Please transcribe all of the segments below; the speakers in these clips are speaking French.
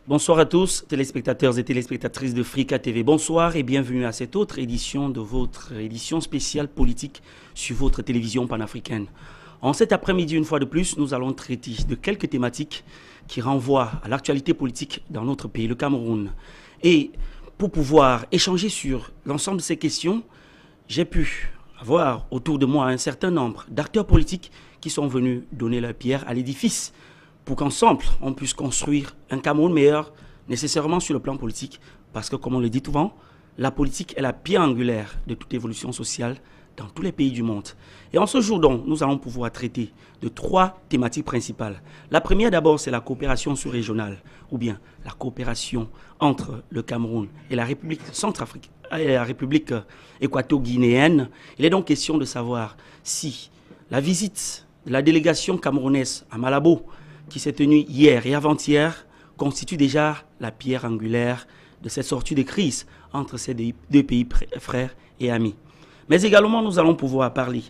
Bonsoir à tous, téléspectateurs et téléspectatrices de Africa TV. Bonsoir et bienvenue à cette autre édition de votre édition spéciale politique sur votre télévision panafricaine. En cet après-midi, une fois de plus, nous allons traiter de quelques thématiques qui renvoient à l'actualité politique dans notre pays, le Cameroun. Et pour pouvoir échanger sur l'ensemble de ces questions, j'ai pu avoir autour de moi un certain nombre d'acteurs politiques qui sont venus donner leur pierre à l'édifice pour qu'ensemble, on puisse construire un Cameroun meilleur, nécessairement sur le plan politique, parce que, comme on le dit souvent, la politique est la pierre angulaire de toute évolution sociale dans tous les pays du monde. Et en ce jour donc, nous allons pouvoir traiter de 3 thématiques principales. La première d'abord, c'est la coopération sous-régionale, ou bien la coopération entre le Cameroun et la République centrafricaine, et la République équato-guinéenne. Il est donc question de savoir si la visite de la délégation camerounaise à Malabo, qui s'est tenue hier et avant-hier, constitue déjà la pierre angulaire de cette sortie de crise entre ces deux pays frères et amis. Mais également, nous allons pouvoir parler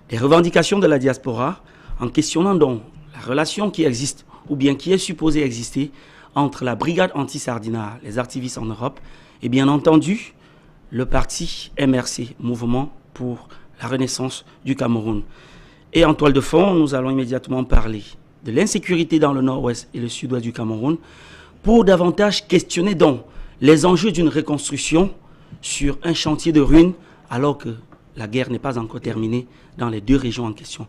des revendications de la diaspora en questionnant donc la relation qui existe ou bien qui est supposée exister entre la brigade anti-Sardina, les activistes en Europe, et bien entendu le parti MRC, Mouvement pour la Renaissance du Cameroun. Et en toile de fond, nous allons immédiatement parler de l'insécurité dans le nord-ouest et le sud-ouest du Cameroun pour davantage questionner donc les enjeux d'une reconstruction sur un chantier de ruines alors que la guerre n'est pas encore terminée dans les deux régions en question.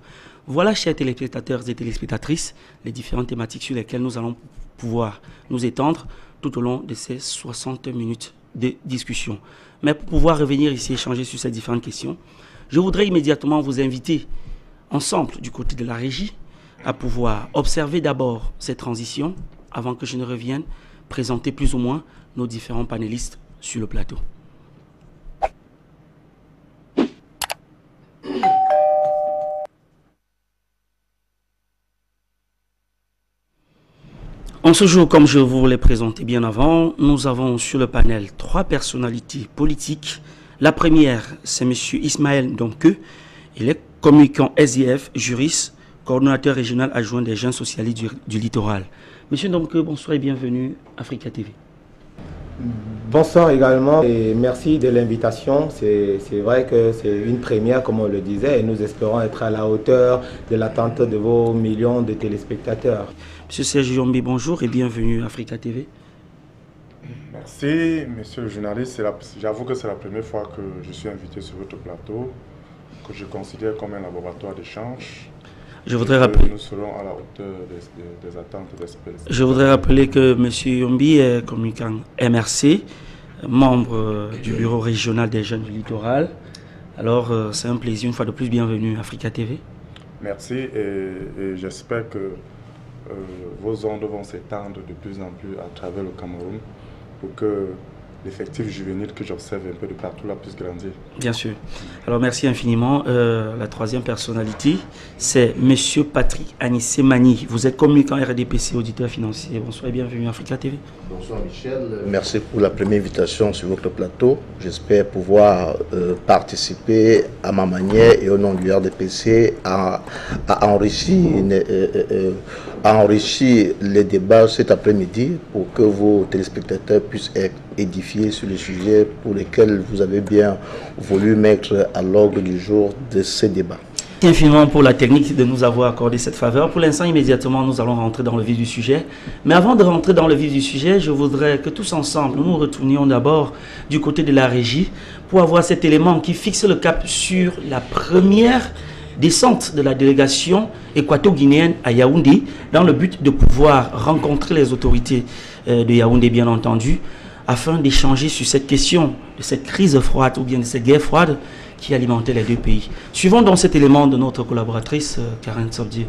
Voilà, chers téléspectateurs et téléspectatrices, les différentes thématiques sur lesquelles nous allons pouvoir nous étendre tout au long de ces 60 minutes de discussion. Mais pour pouvoir revenir ici échanger sur ces différentes questions, je voudrais immédiatement vous inviter ensemble du côté de la régie à pouvoir observer d'abord ces transitions avant que je ne revienne présenter plus ou moins nos différents panélistes sur le plateau. En ce jour, comme je vous l'ai présenté bien avant, nous avons sur le panel 3 personnalités politiques. La première, c'est M. Ismaël Domke. Il est communicant SIF, juriste, coordonnateur régional adjoint des jeunes socialistes du littoral. Monsieur Domke, bonsoir et bienvenue à Africa TV. Bonsoir également et merci de l'invitation. C'est vrai que c'est une première, comme on le disait, et nous espérons être à la hauteur de l'attente de vos millions de téléspectateurs. Monsieur Serge Yombi, bonjour et bienvenue à Africa TV. Merci, monsieur le journaliste. J'avoue que c'est la première fois que je suis invité sur votre plateau, que je considère comme un laboratoire d'échange. Je voudrais rappeler, nous serons à la hauteur des attentes des spécialistes. Je voudrais rappeler que M. Yombi est communicant MRC, membre du bureau régional des jeunes du littoral. Alors, c'est un plaisir, une fois de plus, bienvenue à Africa TV. Merci et j'espère que vos ondes vont s'étendre de plus en plus à travers le Cameroun pour que l'effectif juvénile que j'observe un peu de partout là puisse grandir. Bien sûr. Alors merci infiniment. La troisième personnalité, c'est M. Patrick Anissé Mani. Vous êtes communicant RDPC, auditeur financier. Bonsoir et bienvenue à Africa TV. Bonsoir Michel. Merci pour la première invitation sur votre plateau. J'espère pouvoir participer à ma manière et au nom du RDPC à enrichir les débats cet après-midi pour que vos téléspectateurs puissent être édifiés sur les sujets pour lesquels vous avez bien voulu mettre à l'ordre du jour de ces débats. Merci infiniment pour la technique de nous avoir accordé cette faveur. Pour l'instant, immédiatement, nous allons rentrer dans le vif du sujet. Mais avant de rentrer dans le vif du sujet, je voudrais que tous ensemble, nous retournions d'abord du côté de la régie pour avoir cet élément qui fixe le cap sur la première descente de la délégation équato-guinéenne à Yaoundé dans le but de pouvoir rencontrer les autorités de Yaoundé, bien entendu, afin d'échanger sur cette question de cette crise froide ou bien de cette guerre froide qui alimentait les deux pays. Suivons donc cet élément de notre collaboratrice Karen Sobdier.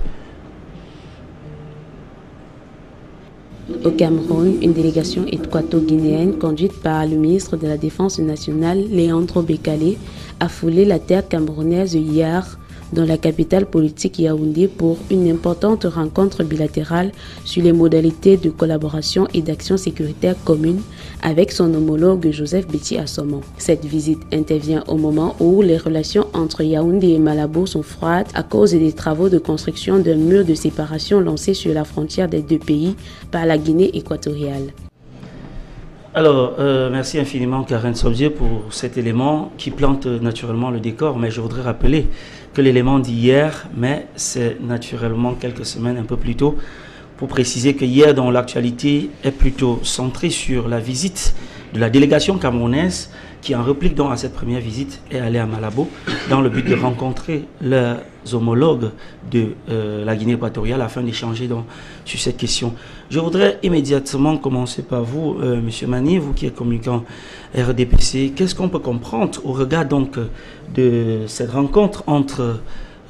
Au Cameroun, une délégation équato-guinéenne conduite par le ministre de la Défense nationale, Léandro Bekale, a foulé la terre camerounaise hier dans la capitale politique Yaoundé pour une importante rencontre bilatérale sur les modalités de collaboration et d'action sécuritaire commune avec son homologue Joseph Betty Assoman. Cette visite intervient au moment où les relations entre Yaoundé et Malabo sont froides à cause des travaux de construction d'un mur de séparation lancé sur la frontière des deux pays par la Guinée équatoriale. Alors, merci infiniment Karen Sobdier pour cet élément qui plante naturellement le décor, mais je voudrais rappeler que l'élément d'hier, mais c'est naturellement quelques semaines un peu plus tôt, pour préciser que hier, dans l'actualité, est plutôt centrée sur la visite de la délégation camerounaise qui, en réplique donc à cette première visite, est allée à Malabo dans le but de rencontrer leurs homologues de la Guinée équatoriale afin d'échanger donc sur cette question. Je voudrais immédiatement commencer par vous, Monsieur Mani, vous qui êtes communicant RDPC. Qu'est-ce qu'on peut comprendre au regard donc de cette rencontre entre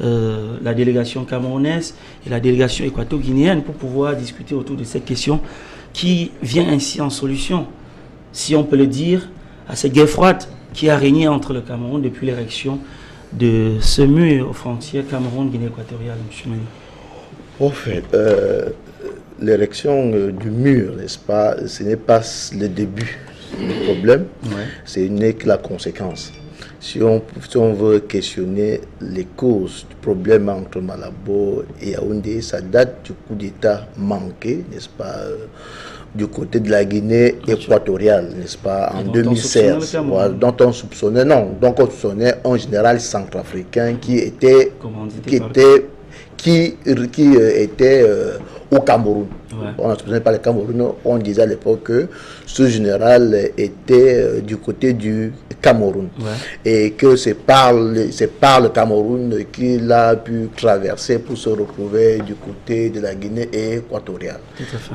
la délégation camerounaise et la délégation équato-guinéenne pour pouvoir discuter autour de cette question qui vient ainsi en solution, si on peut le dire, à cette guerre froide qui a régné entre le Cameroun depuis l'érection de ce mur aux frontières Cameroun-Guinée équatoriale, M. Mani? En fait, l'érection du mur, n'est-ce pas, ce n'est pas le début du problème, ce n'est que la conséquence. Si on veut questionner les causes du problème entre Malabo et Yaoundé, ça date du coup d'État manqué, n'est-ce pas, du côté de la Guinée équatoriale, n'est-ce pas, en 2016, dont on soupçonnait, un général centrafricain qui était au Cameroun. On ne soupçonnait pas le Cameroun, on disait à l'époque que ce général était du côté du Cameroun et que c'est par le Cameroun qu'il a pu traverser pour se retrouver du côté de la Guinée équatoriale.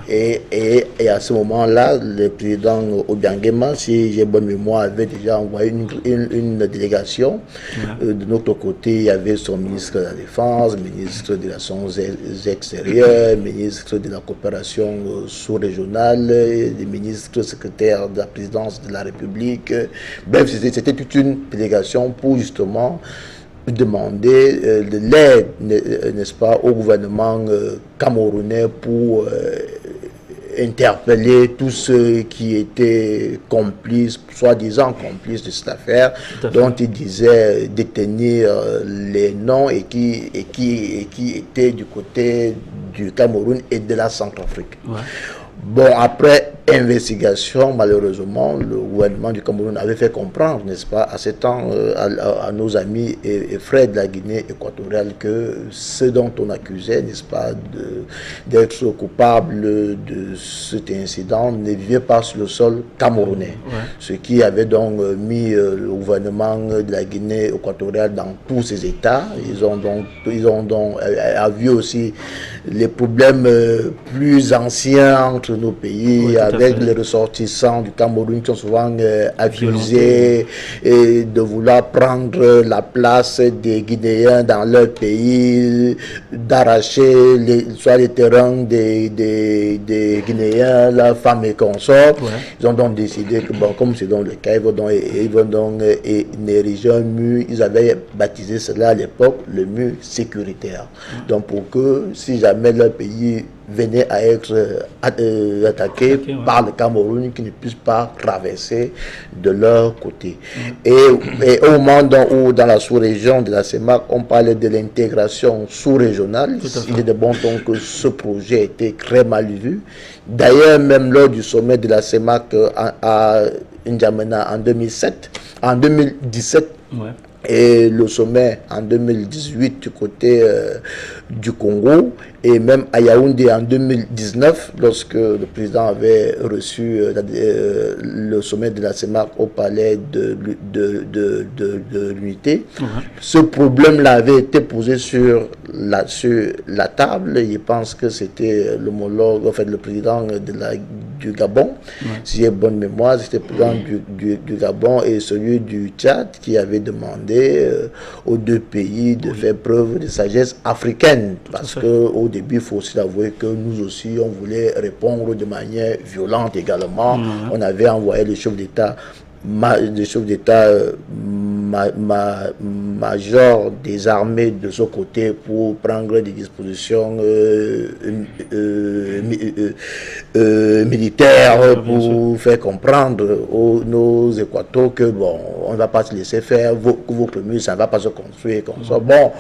Et à ce moment-là, le président Obiangema, si j'ai bonne mémoire, avait déjà envoyé une délégation. De notre côté, il y avait son ministre de la Défense, ministre des Relations extérieures, ministre de la coopération sous-régionale, des ministres secrétaires de la présidence de la République. Bref, c'était toute une délégation pour justement demander de l'aide, n'est-ce pas, au gouvernement camerounais pour interpeller tous ceux qui étaient complices, soi-disant complices de cette affaire, dont il disait détenir les noms et qui étaient du côté du Cameroun et de la Centrafrique. Bon, après investigation, malheureusement, le gouvernement du Cameroun avait fait comprendre, n'est-ce pas, à ce temps, à nos amis et frères de la Guinée équatoriale que ceux dont on accusait, n'est-ce pas, d'être coupables de cet incident ne vivaient pas sur le sol camerounais. Ce qui avait donc mis le gouvernement de la Guinée équatoriale dans tous ses états. Ils ont donc vu aussi les problèmes plus anciens entre nos pays, avec les ressortissants du Cameroun qui sont souvent accusés de vouloir prendre la place des Guinéens dans leur pays, d'arracher soit les terrains des Guinéens, leurs femmes et consorts. Ils ont donc décidé que, bon, comme c'est dans le cas, ils vont donc ériger un mur. Ils avaient baptisé cela à l'époque le mur sécuritaire. Donc pour que si jamais leur pays venait à être attaqué par le Cameroun, qui ne puisse pas traverser de leur côté. Et au moment où dans la sous-région de la CEMAC, on parlait de l'intégration sous-régionale, il est de bon ton que ce projet était très mal vu. D'ailleurs, même lors du sommet de la CEMAC à N'Djamena en 2017, et le sommet en 2018 du côté du Congo, et même à Yaoundé en 2019, lorsque le président avait reçu le sommet de la CEMAC au palais de l'unité. Ce problème-là avait été posé sur la table. Je pense que c'était l'homologue, en fait, le président du Gabon, si j'ai bonne mémoire, c'était le président du Gabon et celui du Tchad qui avait demandé aux deux pays de faire preuve de sagesse africaine, parce qu'au début, il faut aussi avouer que nous aussi, on voulait répondre de manière violente également. On avait envoyé le chef d'État major des armées de ce côté pour prendre des dispositions militaires pour faire comprendre nos Équatos que bon, on ne va pas se laisser faire, vos communes, ça ne va pas se construire comme ça. Bon,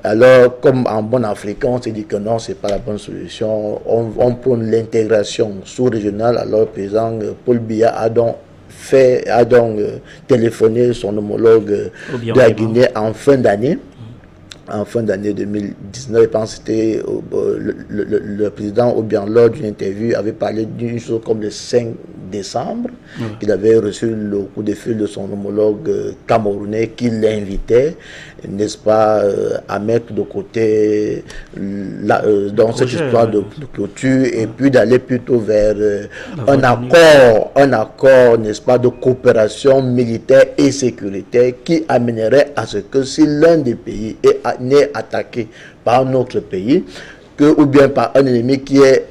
Alors, comme en bon africain, on s'est dit que non, ce n'est pas la bonne solution. On prône l'intégration sous-régionale. Alors, le président Paul Biya a donc téléphoné son homologue de la Guinée en fin d'année. En fin d'année 2019, je pense que c'était le président Obiang, lors d'une interview, avait parlé d'une chose comme le 5 décembre, qu'il avait reçu le coup de fil de son homologue camerounais qui l'invitait, n'est-ce pas, à mettre de côté dans cette histoire de clôture et puis d'aller plutôt vers un accord, n'est-ce pas, de coopération militaire et sécuritaire qui amènerait à ce que si l'un des pays n'est attaqué par un autre pays, ou bien par un ennemi qui est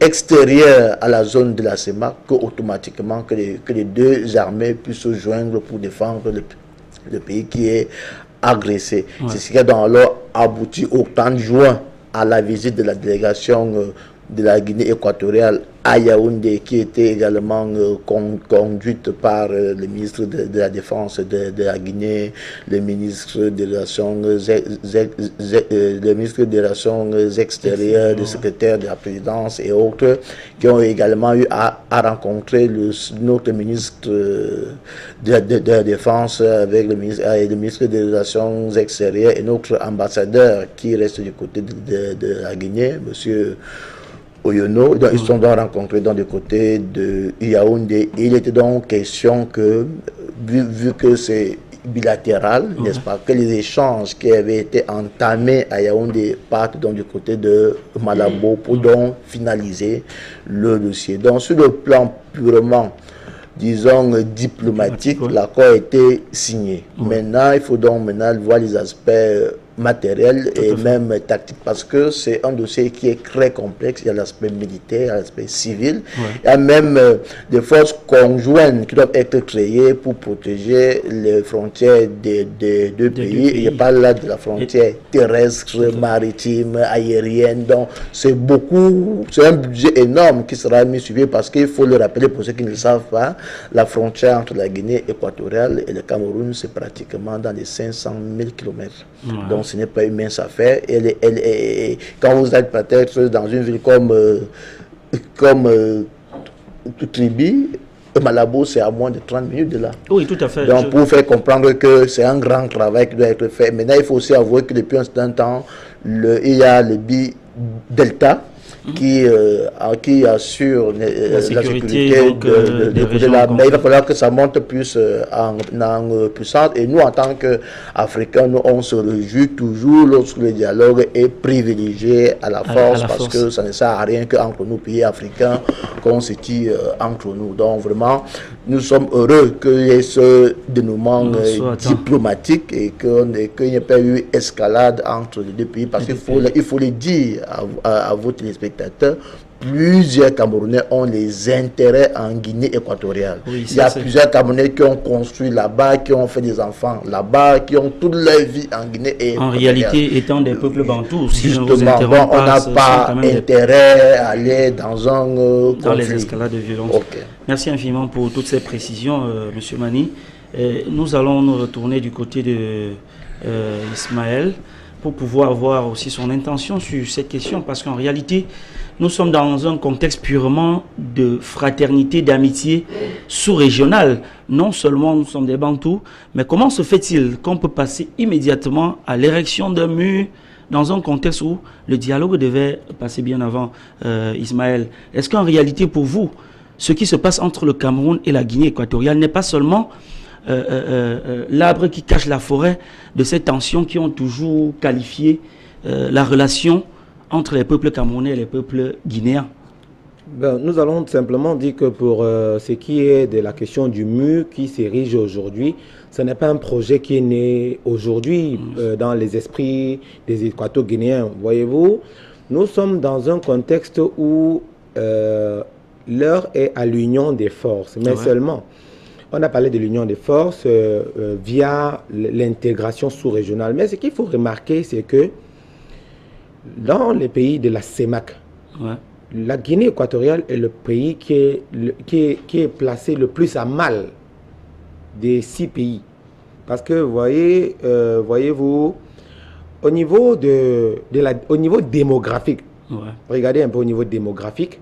extérieur à la zone de la CEMAC, que automatiquement que les deux armées puissent se joindre pour défendre le pays qui est agressé. C'est ce qui a alors abouti au 30 juin à la visite de la délégation de la Guinée équatoriale à Yaoundé, qui était également conduite par le ministre de la Défense de la Guinée, le ministre des Relations extérieures, le secrétaire de la présidence et autres, qui ont également eu à rencontrer notre ministre de la Défense avec le ministre des Relations extérieures et notre ambassadeur qui reste du côté de la Guinée, monsieur Oyono. Donc, ils sont donc rencontrés dans le côté de Yaoundé. Il était donc question que, vu que c'est bilatéral, n'est-ce pas, que les échanges qui avaient été entamés à Yaoundé partent donc du côté de Malabo pour donc finaliser le dossier. Donc, sur le plan purement, disons, diplomatique, l'accord a été signé. Maintenant, il faut donc voir les aspects matériel et même tactique, parce que c'est un dossier qui est très complexe. Il y a l'aspect militaire, il y a l'aspect civil, il y a même des forces conjointes qui doivent être créées pour protéger les frontières des deux pays. Il n'y a pas là de la frontière terrestre, maritime, aérienne. Donc c'est un budget énorme qui sera mis sur pied, parce qu'il faut le rappeler pour ceux qui ne le savent pas, la frontière entre la Guinée équatoriale et le Cameroun, c'est pratiquement dans les 500 000 km. Donc ce n'est pas une mince affaire. Quand vous êtes peut-être dans une ville comme Tribi, Malabo, c'est à moins de 30 minutes de là. Oui, tout à fait. Donc pour faire comprendre que c'est un grand travail qui doit être fait. Maintenant, il faut aussi avouer que depuis un certain temps, il y a le Bi-Delta qui assure la sécurité de la, mais il va falloir que ça monte plus en puissance. Et nous, en tant qu'Africains, on se réjouit toujours lorsque le dialogue est privilégié à la force, parce que ça ne sert à rien qu'entre nous, pays africains, qu'on se tire entre nous. Donc vraiment, nous sommes heureux qu'il y ait ce dénouement diplomatique et qu'il n'y ait pas eu escalade entre les deux pays, parce qu'il faut le dire à vos téléspectateurs. Plusieurs Camerounais ont les intérêts en Guinée équatoriale. Oui, il y a plusieurs Camerounais qui ont construit là-bas, qui ont fait des enfants là-bas, qui ont toute leur vie en Guinée équatoriale. En réalité, étant des peuples bantous, si justement, bon, on n'a pas intérêt à aller dans les escalades de violence. Merci infiniment pour toutes ces précisions, Monsieur Mani. Nous allons nous retourner du côté de Ismaël pour pouvoir voir aussi son intention sur cette question, parce qu'en réalité, nous sommes dans un contexte purement de fraternité, d'amitié sous-régionale. Non seulement nous sommes des Bantous, mais comment se fait-il qu'on peut passer immédiatement à l'érection d'un mur dans un contexte où le dialogue devait passer bien avant, Ismaël? Est-ce qu'en réalité, pour vous, ce qui se passe entre le Cameroun et la Guinée équatoriale n'est pas seulement l'arbre qui cache la forêt de ces tensions qui ont toujours qualifié la relation entre les peuples camerounais et les peuples guinéens? Nous allons simplement dire que pour ce qui est de la question du mur qui s'érige aujourd'hui, ce n'est pas un projet qui est né aujourd'hui dans les esprits des Équato-Guinéens. Voyez-vous, nous sommes dans un contexte où l'heure est à l'union des forces, mais seulement. On a parlé de l'union des forces via l'intégration sous-régionale. Mais ce qu'il faut remarquer, c'est que dans les pays de la CEMAC, la Guinée équatoriale est le pays qui est placé le plus à mal des 6 pays. Parce que, voyez-vous, au niveau démographique, regardez un peu au niveau démographique,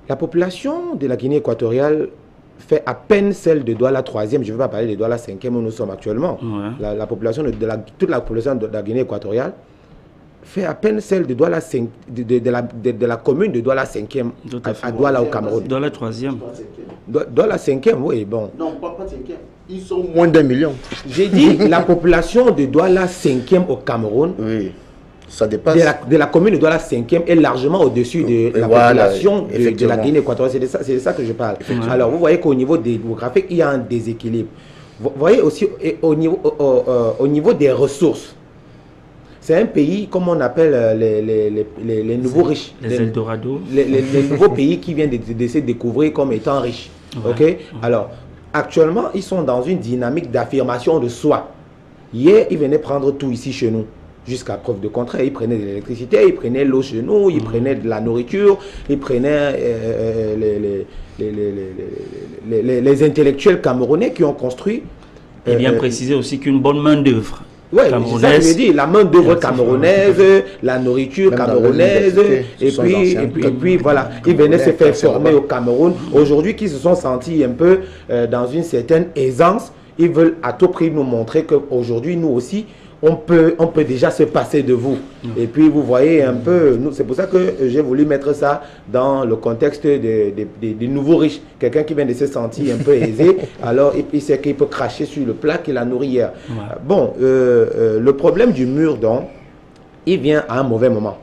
la population de la Guinée équatoriale fait à peine celle de Douala 3e, je ne vais pas parler de Douala 5e où nous sommes actuellement. La population toute la population de la Guinée équatoriale fait à peine celle de Douala 5, de la commune de Douala 5e à Douala au Cameroun. Douala 3e. Douala 5e, oui, bon. Non, pas 5e. Ils sont moins d'1 million. J'ai dit la population de Douala 5e au Cameroun. Oui. Ça dépasse. De la commune de Douala 5e est largement au-dessus de la population de la Guinée équatoriale. C'est de ça que je parle. Alors, vous voyez qu'au niveau démographique, il y a un déséquilibre. Vous voyez aussi au niveau des ressources. C'est un pays, comme on appelle les nouveaux riches. Les Eldorado. Les nouveaux pays qui viennent de se découvrir comme étant riches. Ok. Alors, actuellement, ils sont dans une dynamique d'affirmation de soi. Hier, ils venaient prendre tout ici chez nous. Jusqu'à preuve de contraire, ils prenaient de l'électricité, ils prenaient l'eau chez nous, ils prenaient de la nourriture, ils prenaient les intellectuels camerounais qui ont construit. Et bien préciser aussi qu'une bonne main d'œuvre. Oui, c'est ça que je dis, la main d'œuvre camerounaise, la nourriture camerounaise, et puis voilà, ils venaient se faire former au Cameroun. Aujourd'hui, qui se sont sentis un peu dans une certaine aisance, ils veulent à tout prix nous montrer qu'aujourd'hui, nous aussi, on peut déjà se passer de vous. Et puis, vous voyez un peu, c'est pour ça que j'ai voulu mettre ça dans le contexte des nouveaux riches. Quelqu'un qui vient de se sentir un peu aisé, alors il sait qu'il peut cracher sur le plat qu'il a nourri hier. Bon, le problème du mur, donc, il vient à un mauvais moment.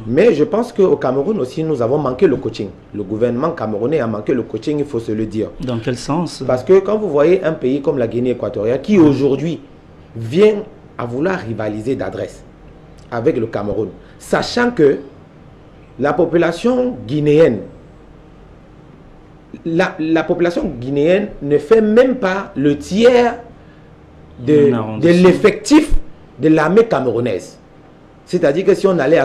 Mais je pense qu'au Cameroun aussi, nous avons manqué le coaching. Le gouvernement camerounais a manqué le coaching, il faut se le dire. Dans quel sens? Parce que quand vous voyez un pays comme la Guinée équatoriale, qui aujourd'hui vient à vouloir rivaliser d'adresse avec le Cameroun, sachant que la population guinéenne, la population guinéenne ne fait même pas le tiers de l'effectif de l'armée camerounaise. C'est-à-dire que si on allait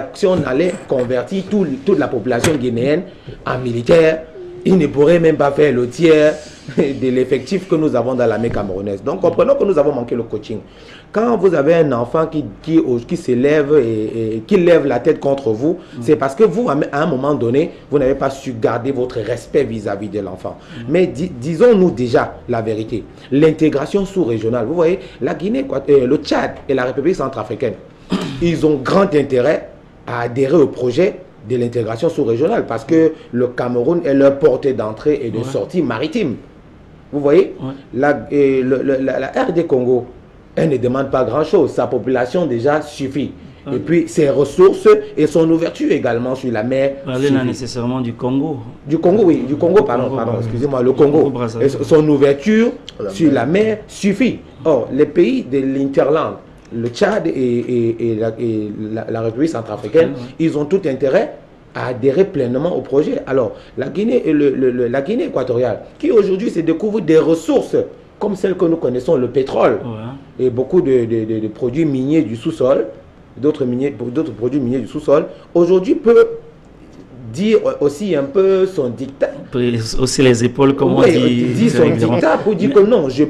convertir toute la population guinéenne en militaire, il ne pourrait même pas faire le tiers de l'effectif que nous avons dans l'armée camerounaise. Donc, comprenons que nous avons manqué le coaching. Quand vous avez un enfant qui s'élève et qui lève la tête contre vous, c'est parce que vous, à un moment donné, vous n'avez pas su garder votre respect vis-à-vis de l'enfant. Mais disons-nous déjà la vérité. L'intégration sous-régionale, vous voyez, la Guinée, le Tchad et la République centrafricaine, ils ont grand intérêt à adhérer au projet de l'intégration sous-régionale parce que le Cameroun est leur portée d'entrée et de sortie maritime. Vous voyez, la RD Congo, elle ne demande pas grand-chose. Sa population déjà suffit. Et puis ses ressources et son ouverture également sur la mer. Parlez là nécessairement du Congo. Du Congo, oui. Du Congo, pardon, excusez-moi, le Congo. Et son ouverture sur la mer suffit. Or, les pays de l'Interland, le Tchad et la République centrafricaine, ils ont tout intérêt à adhérer pleinement au projet. Alors, la Guinée équatoriale, qui aujourd'hui se découvre des ressources comme celles que nous connaissons, le pétrole, et beaucoup de produits miniers du sous-sol, d'autres produits miniers du sous-sol, aujourd'hui peut dire aussi un peu son dictat. Aussi les épaules, comme on dit son dictat pour dire que non, je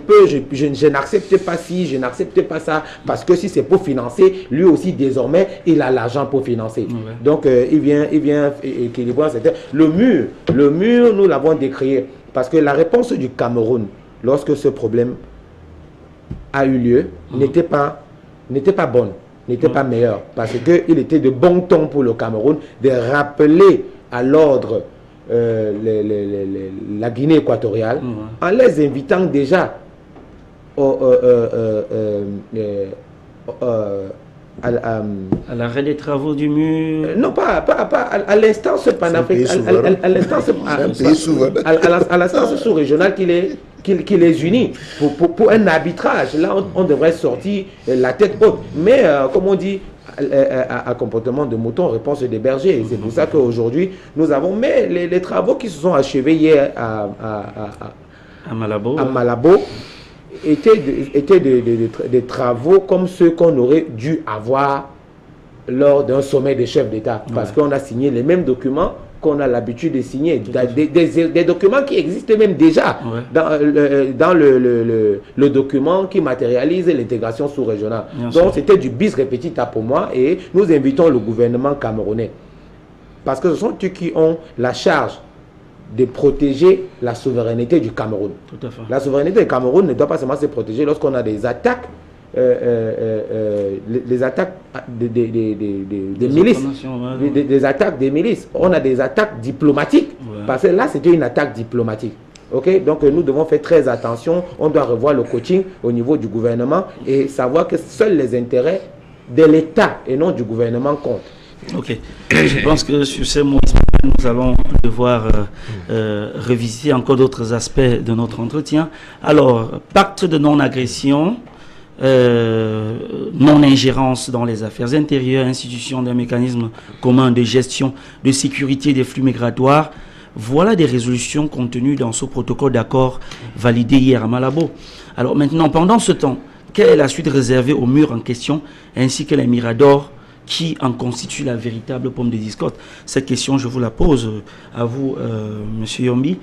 n'accepte pas ci, je n'accepte pas ça, parce que si c'est pour financer, lui aussi désormais, il a l'argent pour financer. Donc, il vient équilibrer. Le mur, nous l'avons décrié, parce que la réponse du Cameroun, lorsque ce problème a eu lieu, n'était pas bonne, n'était pas meilleure, parce qu'il était de bon ton pour le Cameroun de rappeler à l'ordre la Guinée équatoriale en les invitant déjà à l'arrêt des travaux du mur. Non, pas à l'instance panafricaine, à l'instance sous-régionale qui les unit pour un arbitrage. Là, on devrait sortir la tête haute. Mais, comme on dit, à comportement de mouton, réponse des bergers. C'est pour ça qu'aujourd'hui, nous avons... Mais les travaux qui se sont achevés hier à Malabo étaient des travaux comme ceux qu'on aurait dû avoir lors d'un sommet des chefs d'État. Parce qu'on a signé les mêmes documents qu'on a l'habitude de signer, des documents qui existent même déjà dans le document qui matérialise l'intégration sous-régionale. Donc c'était du bis repetita pour moi et nous invitons le gouvernement camerounais parce que ce sont eux qui ont la charge de protéger la souveraineté du Cameroun. Tout à fait. La souveraineté du Cameroun ne doit pas seulement se protéger lorsqu'on a des attaques, les attaques des milices, des attaques des milices. On a des attaques diplomatiques, parce que là c'était une attaque diplomatique. Okay? Donc nous devons faire très attention, on doit revoir le coaching au niveau du gouvernement et savoir que seuls les intérêts de l'État et non du gouvernement comptent. Ok, je pense que sur ces mots, nous allons devoir revisiter encore d'autres aspects de notre entretien. Alors, pacte de non-agression, non-ingérence dans les affaires intérieures, institution d'un mécanisme commun de gestion de sécurité des flux migratoires. Voilà des résolutions contenues dans ce protocole d'accord validé hier à Malabo. Alors maintenant, pendant ce temps, quelle est la suite réservée au mur en question ainsi que les miradors qui en constitue la véritable pomme de discorde? Cette question, je vous la pose à vous, Monsieur Yombi.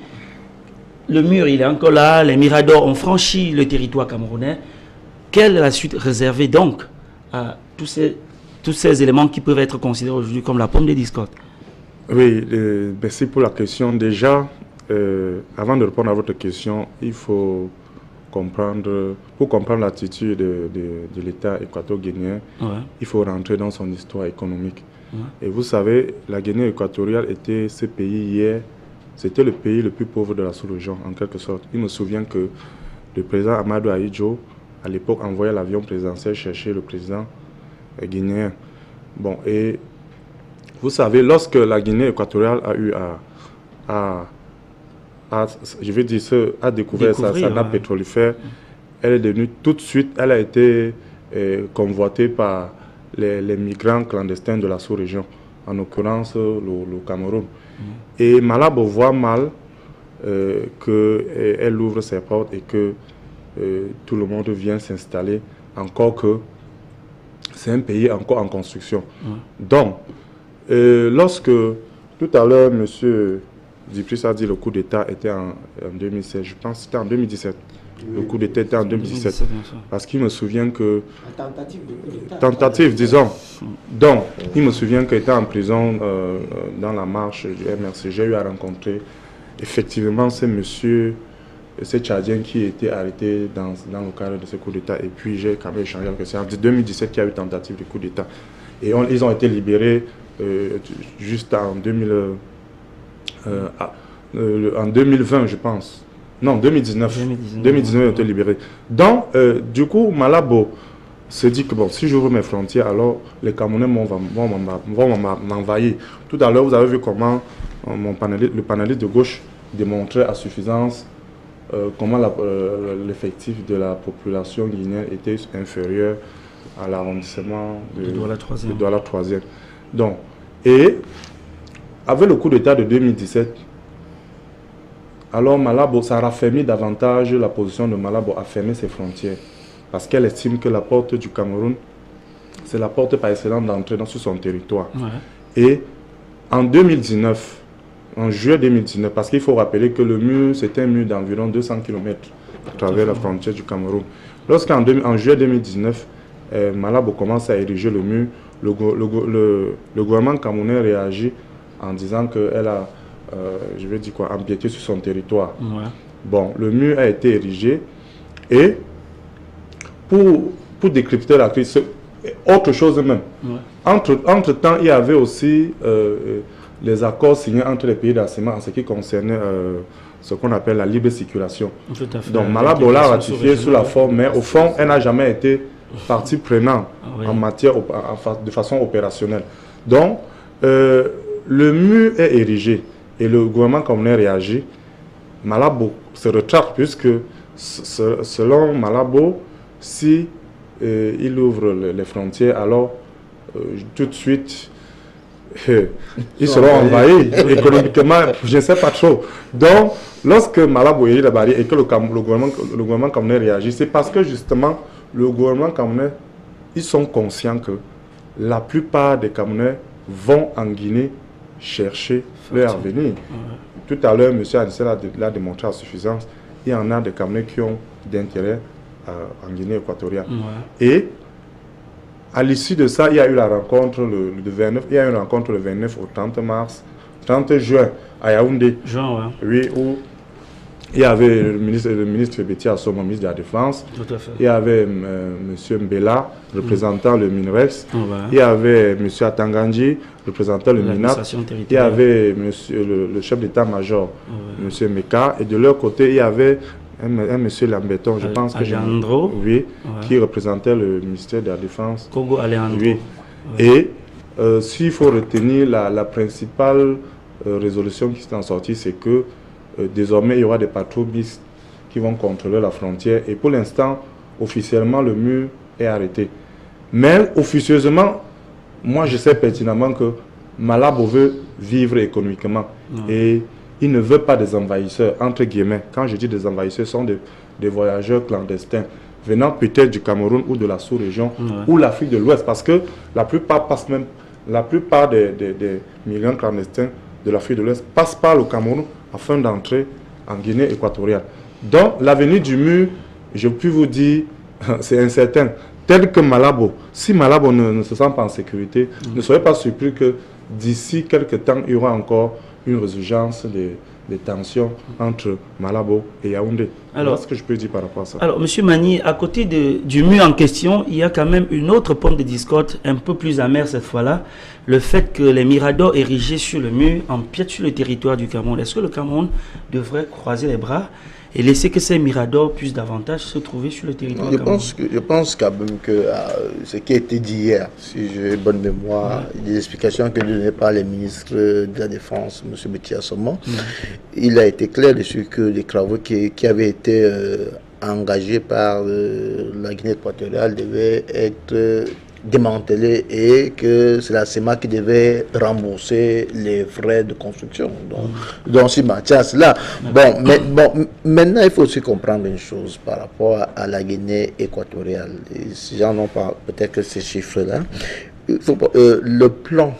Le mur, il est encore là, les miradors ont franchi le territoire camerounais. Quelle est la suite réservée donc à tous ces éléments qui peuvent être considérés aujourd'hui comme la pomme de discorde? Oui, merci pour la question. Déjà, avant de répondre à votre question, il faut comprendre, pour comprendre l'attitude de l'État équato-guinéen, il faut rentrer dans son histoire économique. Et vous savez, la Guinée équatoriale était ce pays hier, c'était le pays le plus pauvre de la sous-région, en quelque sorte. Il me souvient que le président Amadou Ahidjo, à l'époque, envoyait l'avion présidentiel chercher le président guinéen. Bon, et vous savez, lorsque la Guinée équatoriale a eu je vais dire, a découvert sa nappe pétrolifère, elle est devenue tout de suite, elle a été convoitée par les migrants clandestins de la sous-région, en l'occurrence le Cameroun. Et Malabo voit mal qu'elle ouvre ses portes et que tout le monde vient s'installer, encore que c'est un pays encore en construction. Donc, lorsque tout à l'heure, monsieur Dipris a dit le coup d'État était en 2016, je pense que c'était en 2017. Le coup d'État était en 2017. Parce qu'il me souvient que... Tentative, disons. Donc, il me souvient qu'il était en prison dans la marche du MRC. J'ai eu à rencontrer effectivement ce monsieur, ce Tchadien qui était arrêté dans le cadre de ce coup d'État. Et puis j'ai quand même échangé avec eux. C'est en 2017 qu'il y a eu tentative de coup d'État. Et ils ont été libérés juste en 2020, je pense. Non, 2019. 2019, ils ont été libérés. Donc, du coup, Malabo se dit que bon, si j'ouvre mes frontières, alors les Camerounais vont m'envahir. Tout à l'heure, vous avez vu comment le panéliste de gauche démontrait à suffisance comment l'effectif de la population guinéenne était inférieur à l'arrondissement de Douala 3e. Donc, et avec le coup d'État de 2017, alors Malabo, ça a raffermi davantage la position de Malabo à fermer ses frontières. Parce qu'elle estime que la porte du Cameroun, c'est la porte par excellence d'entrée sur son territoire. Et en 2019, en juillet 2019, parce qu'il faut rappeler que le mur, c'était un mur d'environ 200 km à travers la frontière du Cameroun. Lorsqu'en juillet 2019, Malabo commence à ériger le mur, le gouvernement camerounais réagit en disant qu'elle a, je vais dire quoi, empiété sur son territoire. Bon, le mur a été érigé et pour décrypter la crise, autre chose même. Entre-temps, il y avait aussi les accords signés entre les pays d'ASEMA en ce qui concernait ce qu'on appelle la libre circulation. Donc Malabo l'a ratifié sous la forme, mais au fond, elle n'a jamais été partie prenante en matière de façon opérationnelle. Donc, le mur est érigé et le gouvernement camerounais réagit. Malabo se retracte puisque, selon Malabo, si il ouvre les frontières, alors tout de suite, ils seront envahis économiquement, je ne sais pas trop. Donc, lorsque Malabo est la barrière et que le gouvernement camerounais réagit, c'est parce que justement, le gouvernement camerounais, ils sont conscients que la plupart des Camerounais vont en Guinée chercher leur avenir. Tout à l'heure, M. Anissé l'a démontré à suffisance. Il y en a des Camerounais qui ont d'intérêt en Guinée équatoriale. Et à l'issue de ça, il y a eu la rencontre le 29, il y a eu une rencontre le 29 au 30 mars, 30 juin à Yaoundé. Oui, où il y avait le ministre Betty Assoma, ministre de la Défense. Tout à fait. Il y avait M. Mbela, représentant le MINREX. Il y avait M. Atanganji, représentant le MINAP. Il y avait le chef d'état-major, M. Meka. Et de leur côté, il y avait un monsieur Lambeton, je pense que Alejandro, oui, qui représentait le ministère de la Défense. Congo Alejandro. Oui. Et s'il faut retenir la principale résolution qui s'est en sortie, c'est que désormais il y aura des patrouilles mixtes qui vont contrôler la frontière. Et pour l'instant, officiellement, le mur est arrêté. Mais officieusement, moi je sais pertinemment que Malabo veut vivre économiquement. Et il ne veut pas des envahisseurs, entre guillemets. Quand je dis des envahisseurs, ce sont des voyageurs clandestins, venant peut-être du Cameroun ou de la sous-région, ou l'Afrique de l'Ouest, parce que la plupart des migrants clandestins de l'Afrique de l'Ouest passent par le Cameroun afin d'entrer en Guinée équatoriale. Donc l'avenir du mur, je peux vous dire, c'est incertain. Tel que Malabo, si Malabo ne se sent pas en sécurité, ne soyez pas surpris que d'ici quelques temps, il y aura encore une résurgence des tensions entre Malabo et Yaoundé. Alors, c'est ce que je peux dire par rapport à ça. Alors, M. Mani, à côté du mur en question, il y a quand même une autre pointe de discorde, un peu plus amère cette fois-là, le fait que les miradors érigés sur le mur empiètent sur le territoire du Cameroun. Est-ce que le Cameroun devrait croiser les bras et laisser que ces miradors puissent davantage se trouver sur le territoire camerounais? Je pense quand même que ce qui a été dit hier, si j'ai bonne mémoire, des explications que donnaient par les ministres de la Défense, M. Betty Assoma, il a été clair dessus que les travaux qui avaient été engagés par la Guinée équatoriale devaient être démantelé et que c'est la CEMA qui devait rembourser les frais de construction. Donc si Mathias là, maintenant il faut aussi comprendre une chose par rapport à la Guinée équatoriale. Et si j'en ai pas peut-être que ces chiffres-là, le plan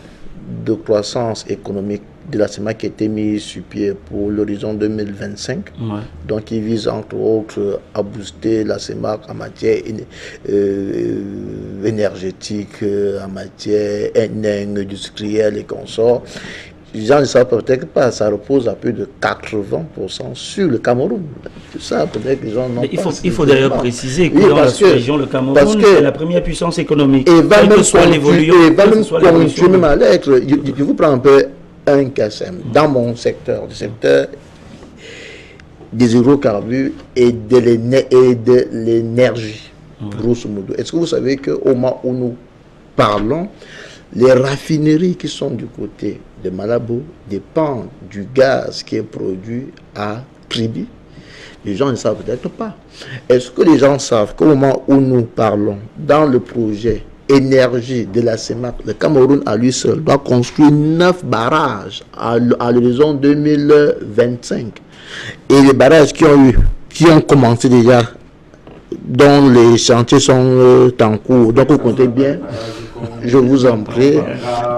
de croissance économique de la CEMA qui a été mis sur pied pour l'horizon 2025. Donc, il vise entre autres à booster la CEMA en matière énergétique, en matière industrielle et consorts. Les gens ne savent peut-être pas, ça repose à plus de 80% sur le Cameroun. Tout ça, peut-être que les gens n'ont pas. Il faut d'ailleurs préciser que dans la sous-région, le Cameroun, c'est la première puissance économique. Et va même continuer même à l'être. Je vous prends un peu un cas simple. Dans mon secteur, le secteur des hydrocarbures et de l'énergie, grosso modo. Est-ce que vous savez qu'au moment où nous parlons, les raffineries qui sont du côté de Malabo dépendent du gaz qui est produit à Kribi? Les gens ne savent peut-être pas. Est-ce que les gens savent qu'au moment où nous parlons, dans le projet énergie de la CEMAC, le Cameroun à lui seul doit construire 9 barrages à l'horizon 2025. Et les barrages qui ont commencé déjà, dont les chantiers sont en cours. Donc vous comptez bien, je vous en prie.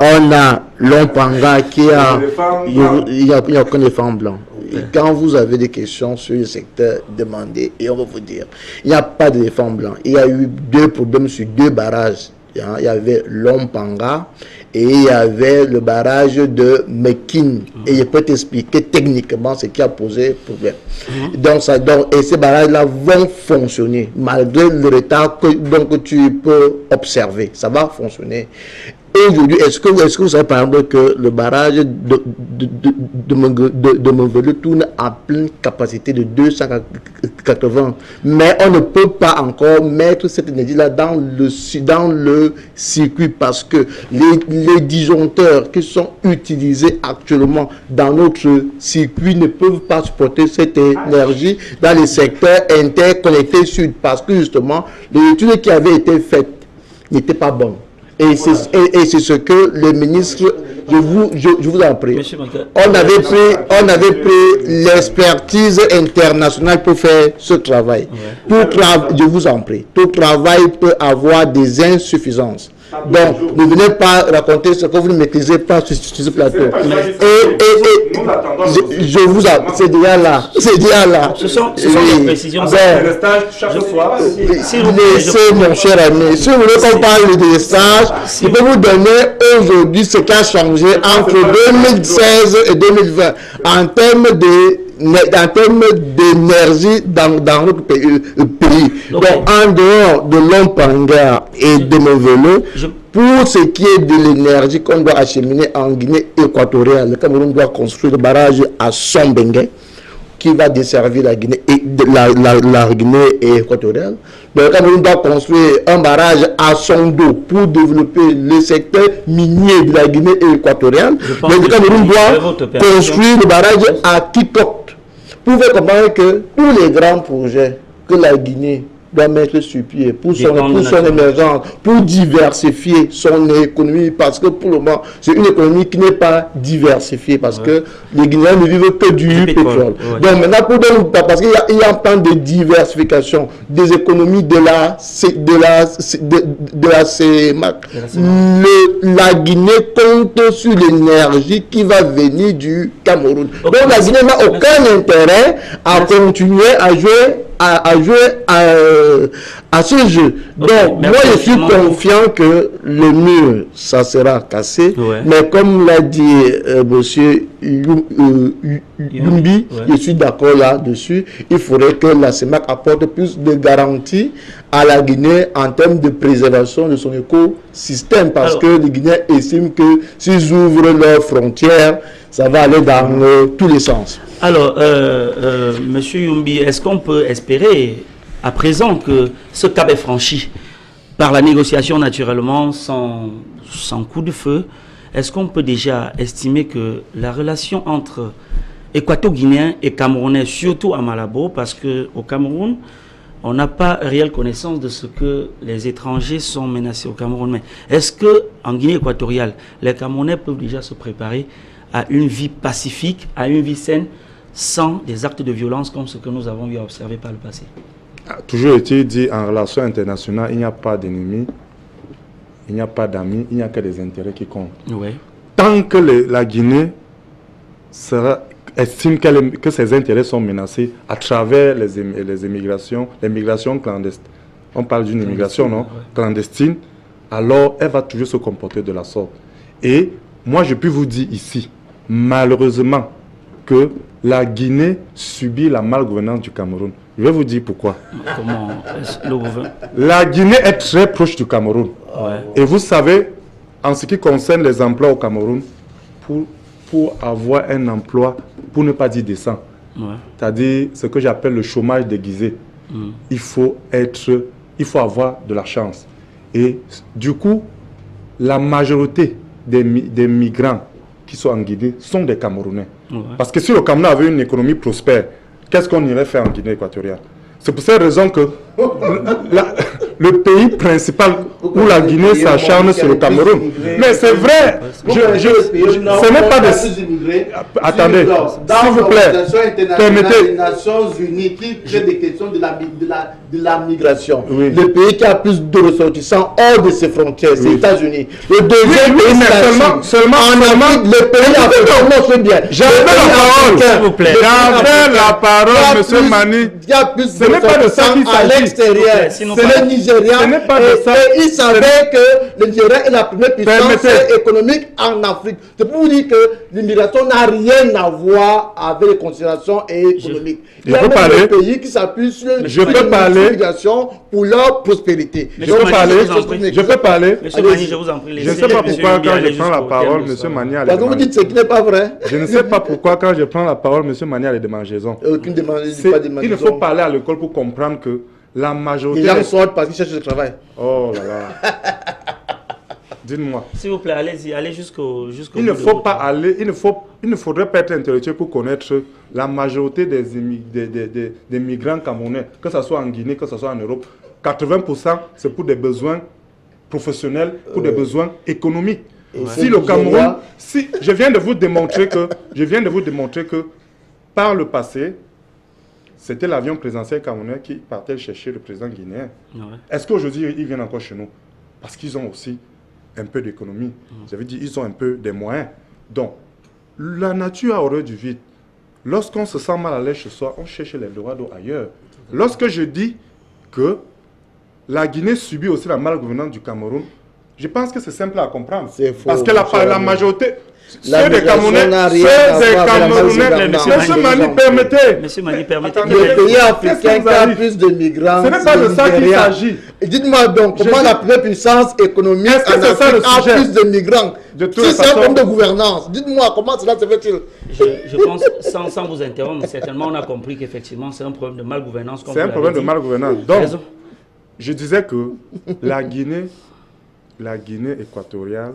On a Lompanga qui a... Il n'y a aucun éléphant blanc. Et quand vous avez des questions sur le secteur, demandez et on va vous dire. Il n'y a pas d'éléphant blanc. Il y a eu 2 problèmes sur 2 barrages. Il y avait Lompanga et il y avait le barrage de Mekin. Et je peux t'expliquer techniquement ce qui a posé problème. Et ces barrages-là vont fonctionner malgré le retard que tu peux observer. Ça va fonctionner. Et aujourd'hui, est-ce que vous savez par exemple que le barrage de Mongolou tourne à pleine capacité de 280, mais on ne peut pas encore mettre cette énergie-là dans le circuit parce que les disjoncteurs qui sont utilisés actuellement dans notre circuit ne peuvent pas supporter cette énergie dans les secteurs interconnectés sud parce que justement, les études qui avaient été faites n'étaient pas bonnes. Et c'est ce que le ministre, je vous en prie, on avait pris l'expertise internationale pour faire ce travail. Je vous en prie, tout travail peut avoir des insuffisances. Donc, ne venez pas raconter ce que vous ne maîtrisez pas sur ce plateau. Je vous c'est déjà là. C'est déjà là. Ce sont des précisions. Laissez, mon cher ami. Si vous voulez qu'on parle de stage, je peux vous donner aujourd'hui ce qui a changé entre 2016 et 2020 en termes d'énergie dans notre pays. Donc, en dehors de Lompanga et de Novelo, pour ce qui est de l'énergie qu'on doit acheminer en Guinée équatoriale, le Cameroun doit construire le barrage à Sombengue qui va desservir la Guinée la Guinée équatoriale. Le Cameroun doit construire un barrage à Sondo pour développer le secteur minier de la Guinée équatoriale. Mais le Cameroun doit construire le barrage à Kikok. Vous pouvez comprendre que tous les grands projets que la Guinée doit mettre sur pied pour son émergence, pour diversifier son économie, parce que pour le moment, c'est une économie qui n'est pas diversifiée, parce que les Guinéens ne vivent que du pétrole. Donc maintenant, parce qu'il y a un plan de diversification des économies de la CEMAC, la Guinée compte sur l'énergie qui va venir du Cameroun. Donc la Guinée n'a aucun intérêt à continuer à jouer à ce jeu. Donc, moi, je suis confiant que le mur, ça sera cassé. Mais comme l'a dit monsieur Yumbi, je suis d'accord là-dessus. Il faudrait que la CEMAC apporte plus de garanties à la Guinée en termes de préservation de son écosystème. Parce que les Guinéens estiment que s'ils ouvrent leurs frontières, ça va aller dans tous les sens. Alors, monsieur Yumbi, est-ce qu'on peut espérer à présent que ce cap est franchi par la négociation naturellement sans coup de feu? Est-ce qu'on peut déjà estimer que la relation entre équato-guinéens et camerounais, surtout à Malabo, parce qu'au Cameroun, on n'a pas réelle connaissance de ce que les étrangers sont menacés au Cameroun. Mais est-ce qu'en Guinée équatoriale, les Camerounais peuvent déjà se préparer à une vie pacifique, à une vie saine, sans des actes de violence comme ce que nous avons eu à observer par le passé? Toujours été dit, en relation internationale, il n'y a pas d'ennemis, il n'y a pas d'amis, il n'y a que des intérêts qui comptent. Tant que la Guinée estime que ses intérêts sont menacés à travers les migrations clandestines, on parle d'une immigration clandestine, alors elle va toujours se comporter de la sorte. Et moi, je peux vous dire ici, malheureusement, que la Guinée subit la malgouvernance du Cameroun. Je vais vous dire pourquoi. Comment le gouvernement... La Guinée est très proche du Cameroun. Et vous savez, en ce qui concerne les emplois au Cameroun, pour avoir un emploi, pour ne pas dire décent, c'est-à-dire ce que j'appelle le chômage déguisé, il faut avoir de la chance. Et du coup, la majorité des migrants qui sont en Guinée sont des Camerounais. Parce que si le Cameroun avait une économie prospère, qu'est-ce qu'on irait faire en Guinée équatoriale? C'est pour cette raison que le pays principal où la Guinée s'acharne, c'est le Cameroun. Mais c'est vrai, ce n'est pas des... Attendez, s'il vous plaît, permettez... Les Nations Unies qui traite des questions de la migration. Le pays qui a plus de ressortissants hors de ses frontières, c'est les États-Unis. Le deuxième pays, seulement le pays africain, c'est bien. J'avais la parole, s'il vous plaît. J'avais la parole, monsieur Mani. Il y a plus ce n'est pas de ça qu'il s'agit. À l'extérieur, c'est le Nigeria. Ce n'est pas de ça. Et il savait que le Nigeria est la première puissance économique en Afrique. C'est pour vous dire que l'immigration n'a rien à voir avec les considérations économiques. Il y a des pays qui s'appuient sur l'immigration pour leur prospérité. Je peux parler. Monsieur Mani, je vous en prie. Je ne sais pas pourquoi quand je prends la parole, monsieur Mani a les démangeaisons. Vous dites ce qui n'est pas vrai. Je ne sais pas pourquoi quand je prends la parole, monsieur Mani a les démangeaisons. Aucune démangeaison. Il ne faut parler à l'école pour comprendre que la majorité... Les gens sortent parce qu'ils cherchent le travail. Oh là là. Dites-moi. S'il vous plaît, allez-y, allez jusqu'au il ne faut pas aller, il ne faudrait pas être intellectuel pour connaître la majorité des migrants camerounais, que ce soit en Guinée, que ce soit en Europe. 80%, c'est pour des besoins professionnels, pour des besoins économiques. Si le Cameroun, je viens de vous démontrer que par le passé, c'était l'avion présidentiel camerounais qui partait chercher le président guinéen. Est-ce qu'aujourd'hui, ils viennent encore chez nous? Parce qu'ils ont aussi un peu d'économie. J'avais dit, ils ont un peu des moyens. Donc, la nature a horreur du vide. Lorsqu'on se sent mal à l'aise chez soi, on cherche l'Eldorado ailleurs. Lorsque je dis que la Guinée subit aussi la malgouvernance du Cameroun, je pense que c'est simple à comprendre. Faux, parce que la majorité... La Ceux des Camerounais, Monsieur Mani, permettez. Monsieur Mani, permettez. Le pays africain qui a plus de migrants. Ce n'est pas de ça qu'il s'agit. Dites-moi donc, comment la première puissance économique en Afrique a plus de migrants? Si c'est un problème de gouvernance, dites-moi comment cela se fait-il? Je pense, sans vous interrompre, certainement on a compris qu'effectivement c'est un problème de malgouvernance. C'est un problème de malgouvernance. Donc, je disais que la Guinée équatoriale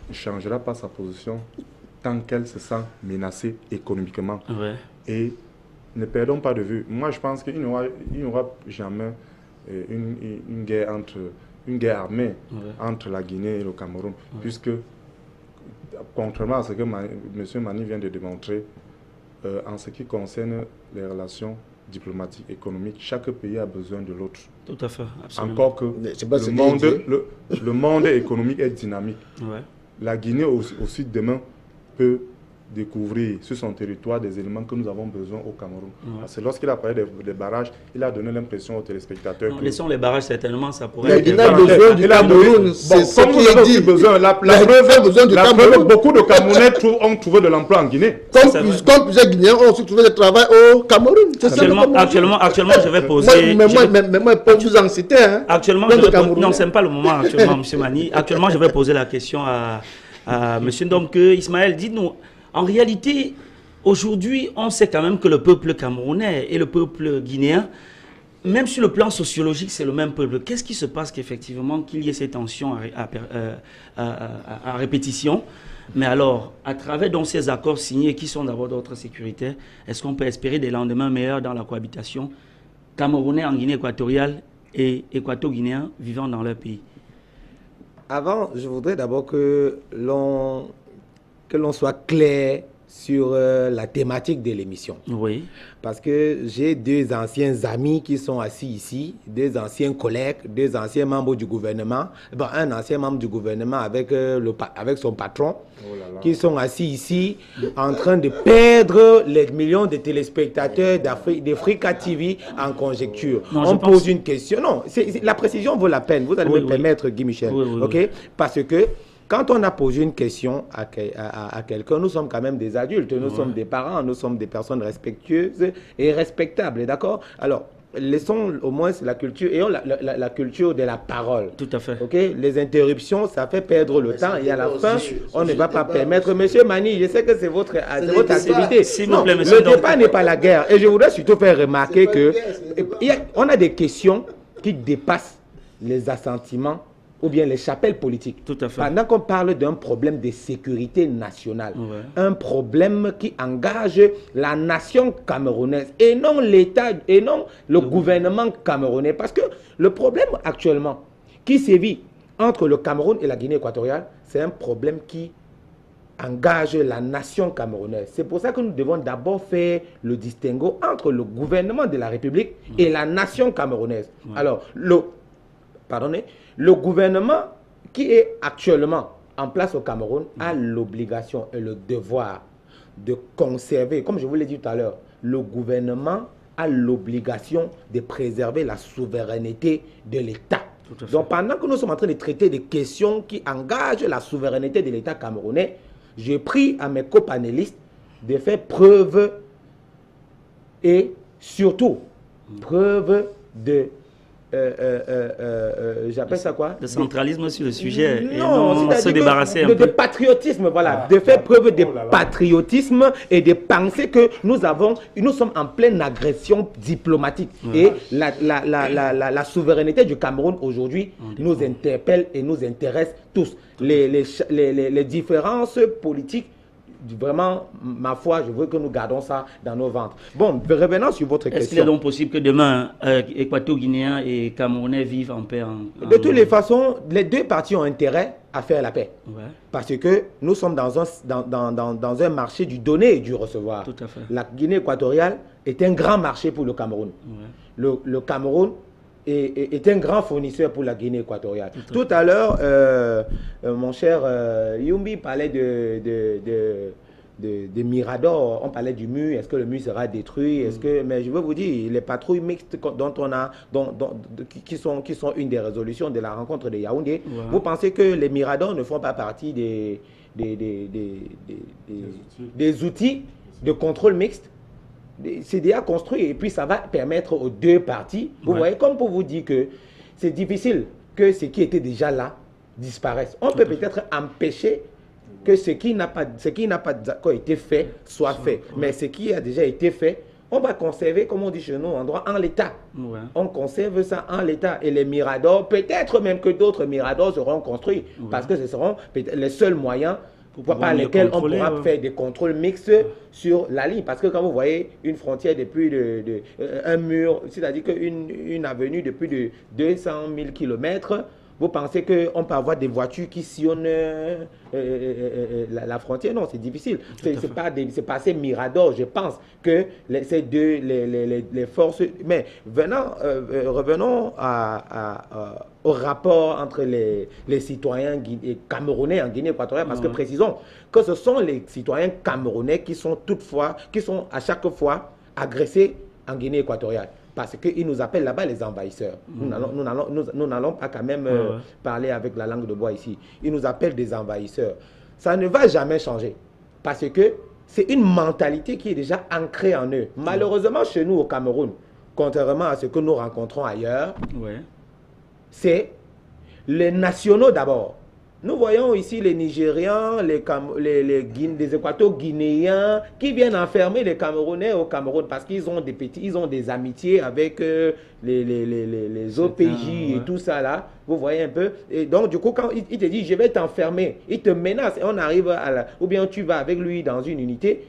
ne changera pas sa position tant qu'elle se sent menacée économiquement. Ouais. Et ne perdons pas de vue. Moi, je pense qu'il n'y aura jamais une guerre armée entre la Guinée et le Cameroun, puisque, contrairement à ce que M. Mani vient de démontrer, en ce qui concerne les relations diplomatiques, économiques, chaque pays a besoin de l'autre. Tout à fait, absolument. Encore que le monde économique est dynamique. Ouais. La Guinée aussi demain peut découvrir sur son territoire des éléments que nous avons besoin au Cameroun. Parce que lorsqu'il a parlé des barrages, il a donné l'impression aux téléspectateurs que... Laissons les barrages, certainement, ça pourrait... La Guinée a besoin du Cameroun, c'est ce qui est dit. La preuve, beaucoup de Camerounais ont trouvé de l'emploi en Guinée. Comme plusieurs Guinéens ont aussi trouvé du travail au Cameroun. Actuellement, je vais poser... Mais moi, pour vous en citer, hein. Actuellement, non, ce n'est pas le moment actuellement, M. Mani. Actuellement, je vais poser la question à M. Ndomke. Ismaël, dites-nous... En réalité, aujourd'hui, on sait quand même que le peuple camerounais et le peuple guinéen, même sur le plan sociologique, c'est le même peuple. Qu'est-ce qui se passe qu'effectivement, qu'il y ait ces tensions à répétition? Mais alors, à travers donc, ces accords signés qui sont d'abord d'ordre sécuritaire, est-ce qu'on peut espérer des lendemains meilleurs dans la cohabitation camerounais en Guinée équatoriale et équato-guinéens vivant dans leur pays? Avant, je voudrais d'abord que l'on soit clair sur la thématique de l'émission. Oui. Parce que j'ai deux anciens amis qui sont assis ici, deux anciens collègues, deux anciens membres du gouvernement, bon, un ancien membre du gouvernement avec son patron, qui sont assis ici en train de perdre les millions de téléspectateurs d'Africa TV en conjecture. Non, on pose une question. Non, la précision vaut la peine. Vous allez me permettre, Guy Michel. Ok? Parce que quand on a posé une question à quelqu'un, nous sommes quand même des adultes, nous sommes des parents, nous sommes des personnes respectueuses et respectables, d'accord? Alors, laissons au moins la culture, ayons la culture de la parole. Tout à fait. Ok? Les interruptions, ça fait perdre le temps et à la fin, on ne va pas permettre. Monsieur Mani, je sais que c'est votre activité. Non, le débat n'est pas la guerre. Et je voudrais surtout faire remarquer qu'on a des questions qui dépassent les assentiments ou bien les chapelles politiques. Tout à fait. Pendant qu'on parle d'un problème de sécurité nationale, un problème qui engage la nation camerounaise et non l'État, et non le gouvernement camerounais. Parce que le problème actuellement qui sévit entre le Cameroun et la Guinée équatoriale, c'est un problème qui engage la nation camerounaise. C'est pour ça que nous devons d'abord faire le distinguo entre le gouvernement de la République et la nation camerounaise. Alors, le gouvernement qui est actuellement en place au Cameroun a l'obligation et le devoir de conserver, comme je vous l'ai dit tout à l'heure, le gouvernement a l'obligation de préserver la souveraineté de l'État. Donc pendant que nous sommes en train de traiter des questions qui engagent la souveraineté de l'État camerounais, j'ai pris à mes copanélistes de faire preuve et surtout preuve de j'appelle ça quoi? Le centralisme sur le sujet et non se débarrasser un peu. De patriotisme, voilà. De faire preuve de patriotisme et de penser que nous sommes en pleine agression diplomatique. Et la souveraineté du Cameroun aujourd'hui nous interpelle et nous intéresse tous. Les différences politiques, vraiment, ma foi, je veux que nous gardons ça dans nos ventres. Bon, revenons sur votre question. Est-ce qu'il est donc possible que demain, Équato-Guinéens et Camerounais vivent en paix De toutes les façons, les deux parties ont intérêt à faire la paix. Parce que nous sommes dans un marché du donner et du recevoir. Tout à fait. La Guinée équatoriale est un grand marché pour le Cameroun. Le Cameroun est un grand fournisseur pour la Guinée équatoriale. Tout à l'heure, mon cher Yumbi parlait de Mirador, on parlait du mur, est-ce que le mur sera détruit, mais je veux vous dire, les patrouilles mixtes dont on a, qui sont une des résolutions de la rencontre de Yaoundé, vous pensez que les Miradors ne font pas partie des outils de contrôle mixte? C'est déjà construit et puis ça va permettre aux deux parties, vous voyez, comme pour vous dire que c'est difficile que ce qui était déjà là disparaisse. On peut peut-être empêcher que ce qui n'a pas été fait soit fait, mais ce qui a déjà été fait, on va conserver, comme on dit chez nous en droit, en l'état. On conserve ça en l'état et les miradors, peut-être même que d'autres miradors seront construits parce que ce seront les seuls moyens par lesquels on pourra faire des contrôles mixtes sur la ligne. Parce que quand vous voyez une frontière de plus un mur, c'est-à-dire qu'une avenue de plus de 200 000 km, vous pensez qu'on peut avoir des voitures qui sillonnent la frontière? Non, c'est difficile. C'est pas assez mirador, je pense, que les forces... Mais revenons au rapport entre les citoyens camerounais en Guinée équatoriale, parce que précisons que ce sont les citoyens camerounais qui sont à chaque fois agressés en Guinée équatoriale. Parce qu'ils nous appellent là-bas les envahisseurs. Nous n'allons pas quand même parler avec la langue de bois ici. Ils nous appellent des envahisseurs. Ça ne va jamais changer. Parce que c'est une mentalité qui est déjà ancrée en eux. Malheureusement, chez nous au Cameroun, contrairement à ce que nous rencontrons ailleurs, c'est les nationaux d'abord. Nous voyons ici les Nigérians, les Équato-Guinéens qui viennent enfermer les Camerounais au Cameroun parce qu'ils ont des amitiés avec les OPJ et tout ça là. Vous voyez un peu. Et donc du coup, quand il te dit je vais t'enfermer, il te menace et on arrive ou bien tu vas avec lui dans une unité,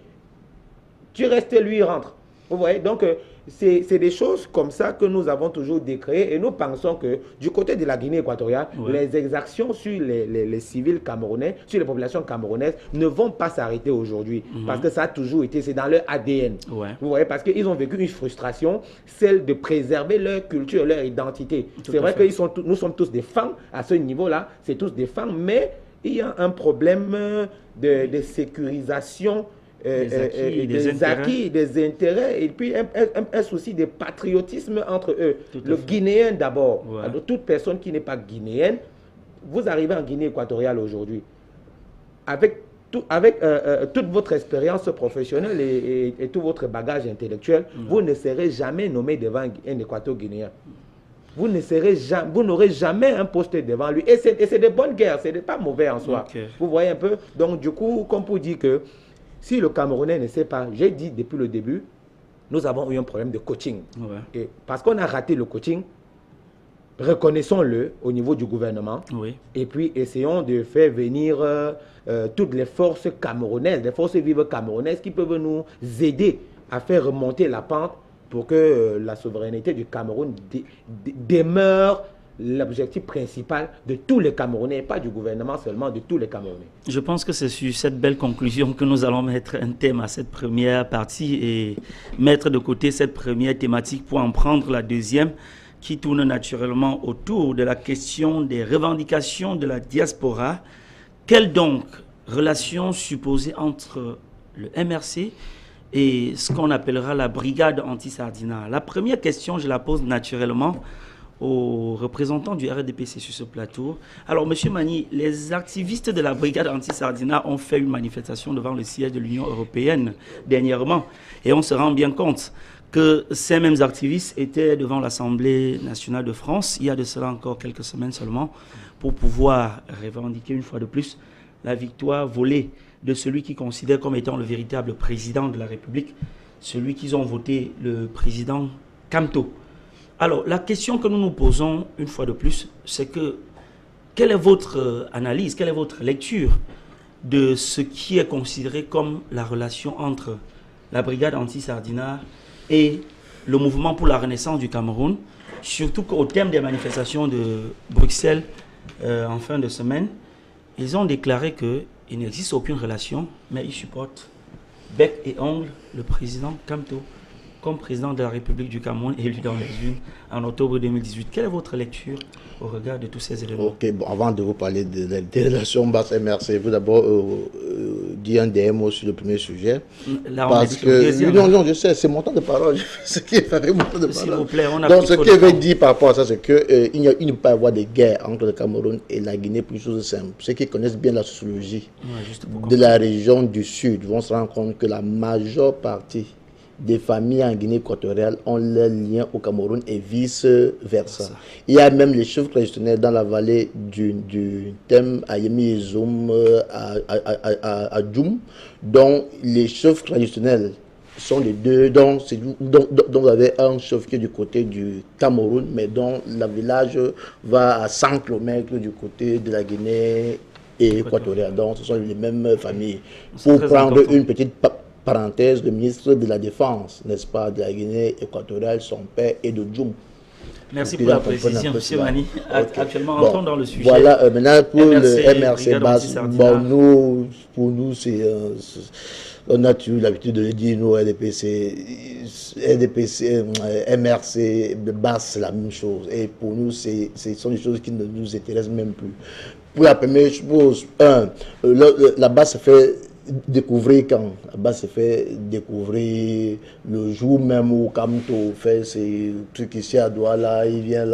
tu restes, lui il rentre. Vous voyez, donc c'est des choses comme ça que nous avons toujours décréées et nous pensons que du côté de la Guinée équatoriale, les exactions sur les civils camerounais, sur les populations camerounaises ne vont pas s'arrêter aujourd'hui parce que ça a toujours été, c'est dans leur ADN. Vous voyez, parce qu'ils ont vécu une frustration, celle de préserver leur culture, leur identité. C'est vrai que nous sommes tous des femmes à ce niveau-là, c'est tous des femmes, mais il y a un problème de sécurisation des acquis, des intérêts, et puis un souci de patriotisme entre eux. Le Guinéen d'abord, toute personne qui n'est pas guinéenne, vous arrivez en Guinée équatoriale aujourd'hui, avec toute votre expérience professionnelle et tout votre bagage intellectuel, vous ne serez jamais nommé devant un Équato-Guinéen. Vous n'aurez jamais un poste devant lui. Et c'est de bonne guerre, ce n'est pas mauvais en soi. Vous voyez un peu? Donc du coup, comme pour dire que si le Camerounais ne sait pas, j'ai dit depuis le début, nous avons eu un problème de coaching. Et parce qu'on a raté le coaching, reconnaissons-le au niveau du gouvernement. Et puis essayons de faire venir toutes les forces camerounaises, les forces vives camerounaises qui peuvent nous aider à faire remonter la pente pour que la souveraineté du Cameroun demeure l'objectif principal de tous les Camerounais, pas du gouvernement seulement, de tous les Camerounais. Je pense que c'est sur cette belle conclusion que nous allons mettre un thème à cette première partie et mettre de côté cette première thématique pour en prendre la deuxième qui tourne naturellement autour de la question des revendications de la diaspora. Quelle donc relation supposée entre le MRC et ce qu'on appellera la brigade anti-Sardina? La première question, je la pose naturellement aux représentants du RDPC sur ce plateau. Alors, M. Mani, les activistes de la brigade anti-Sardina ont fait une manifestation devant le siège de l'Union européenne dernièrement. Et on se rend bien compte que ces mêmes activistes étaient devant l'Assemblée nationale de France, il y a de cela encore quelques semaines seulement, pour pouvoir revendiquer une fois de plus la victoire volée de celui qu'ils considèrent comme étant le véritable président de la République, celui qu'ils ont voté, le président Kamto. Alors, la question que nous nous posons une fois de plus, c'est que quelle est votre analyse, quelle est votre lecture de ce qui est considéré comme la relation entre la brigade anti-Sardina et le mouvement pour la renaissance du Cameroun, surtout qu'au terme des manifestations de Bruxelles en fin de semaine, ils ont déclaré qu'il n'existe aucune relation, mais ils supportent bec et ongle le président Kamto. comme président de la République du Cameroun élu dans les urnes en octobre 2018. Quelle est votre lecture au regard de tous ces éléments? Ok, bon, avant de vous parler des relations basse-MRC, vous d'abord dire un dernier mot sur le premier sujet. Là, on parce que, non, je sais, c'est mon temps de parole. Ce qui est fait mon temps de parole. S'il vous plaît, on a donc, ce que je veux dire par rapport à ça, c'est qu'il ne peut pas y avoir de guerre entre le Cameroun et la Guinée pour une chose simple. Ceux qui connaissent bien la sociologie de la région du Sud vont se rendre compte que la majeure partie des familles en Guinée équatoriale ont leurs liens au Cameroun et vice-versa. Il y a même les chefs traditionnels dans la vallée du thème à Yemi et Zoum, à Djoum, dont les chefs traditionnels sont les deux, dont vous avez un chef qui est du côté du Cameroun, mais dont le village va à 100 km du côté de la Guinée équatoriale. Donc ce sont les mêmes familles. Pour prendre une petite parenthèse, le ministre de la Défense, n'est-ce pas, de la Guinée équatoriale, son père est de Djoum. Merci pour la précision, M. Mani. Actuellement, bon, entrons dans le sujet. Voilà, maintenant pour le MRC basse, bon, pour nous, c'est... on a toujours l'habitude de le dire, nous, RDPC, MRC, basse, c'est la même chose. Et pour nous, ce sont des choses qui ne nous intéressent même plus. Pour la première chose, la basse se fait découvrir quand? La base se fait découvrir le jour même où Kamto fait ses trucs ici à Douala, il vient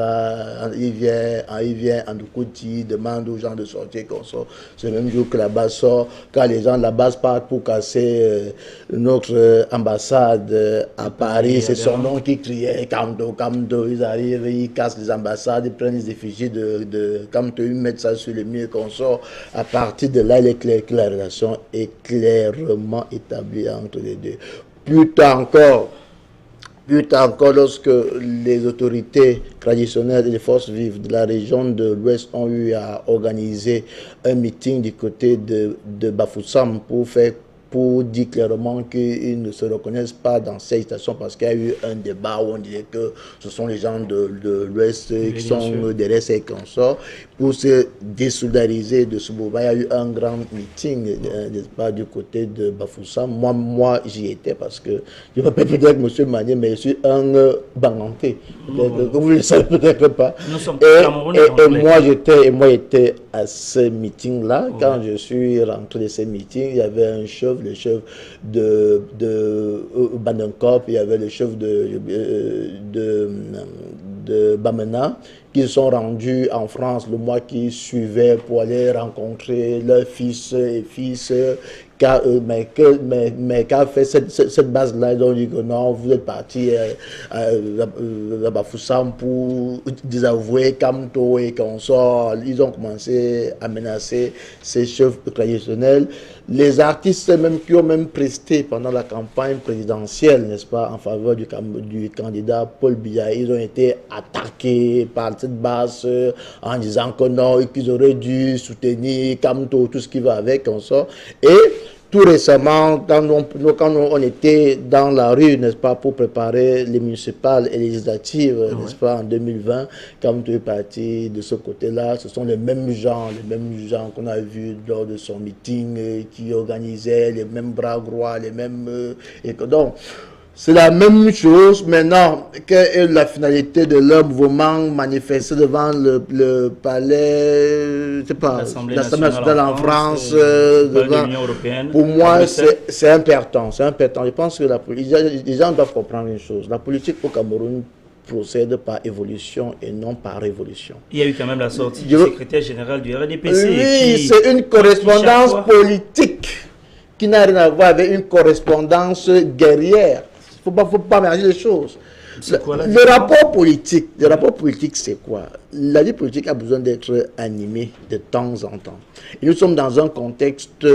en Ndoukouti, demande aux gens de sortir qu'on sort. C'est le même jour que la base sort, quand les gens de la base partent pour casser notre ambassade à Paris, c'est son nom qui criait Kamto, Kamto, ils arrivent, ils cassent les ambassades, ils prennent les effigies de Kamto, ils mettent ça sur le mur qu'on sort. À partir de là, il est clair que la relation est clairement établi entre les deux. Plus tard encore, lorsque les autorités traditionnelles et les forces vives de la région de l'Ouest ont eu à organiser un meeting du côté de Bafoussam pour dire clairement qu'ils ne se reconnaissent pas dans ces stations parce qu'il y a eu un débat où on disait que ce sont les gens de l'Ouest qui sont derrière ces consorts. Pour se désolidariser de ce mouvement, il y a eu un grand meeting, n'est-ce pas, du côté de Bafoussam. Moi j'y étais parce que, je m'appelle peut-être M. Manier, mais je suis un Banganté. Vous ne le savez peut-être pas. Et moi j'étais à ce meeting-là. Quand je suis rentré de ce meeting, il y avait un chef, le chef de Bandenkop, il y avait le chef de Bamena, qui sont rendus en France le mois qui suivait pour aller rencontrer leurs fils et fils. Mais qu'a fait cette base-là, ils ont dit que non, vous êtes partis à Bafoussam pour désavouer Kamto et consorts. Ils ont commencé à menacer ces chefs traditionnels. Les artistes même qui ont même presté pendant la campagne présidentielle, n'est-ce pas, en faveur du candidat Paul Biya, ils ont été attaqués par cette base en disant que non, qu'ils auraient dû soutenir Kamto, tout ce qui va avec, consorts. Et tout récemment, quand on était dans la rue, n'est-ce pas, pour préparer les municipales et législatives, n'est-ce pas, en 2020, quand tu es parti de ce côté-là, ce sont les mêmes gens qu'on a vus lors de son meeting, qui organisaient les mêmes bras droits, les mêmes... donc, c'est la même chose maintenant. Quelle est la finalité de leur mouvement manifesté devant le palais, je sais pas, l'Assemblée nationale en France, devant l'Union européenne? Pour moi, c'est important. C'est important. Je pense que les gens doivent comprendre une chose. La politique au Cameroun procède par évolution et non par révolution. Il y a eu quand même la sortie du secrétaire général du RDPC. Oui, c'est une correspondance politique qui n'a rien à voir avec une correspondance guerrière. Il ne faut pas mélanger les choses. Le rapport politique, c'est quoi? La vie politique a besoin d'être animée de temps en temps. Et nous sommes dans un contexte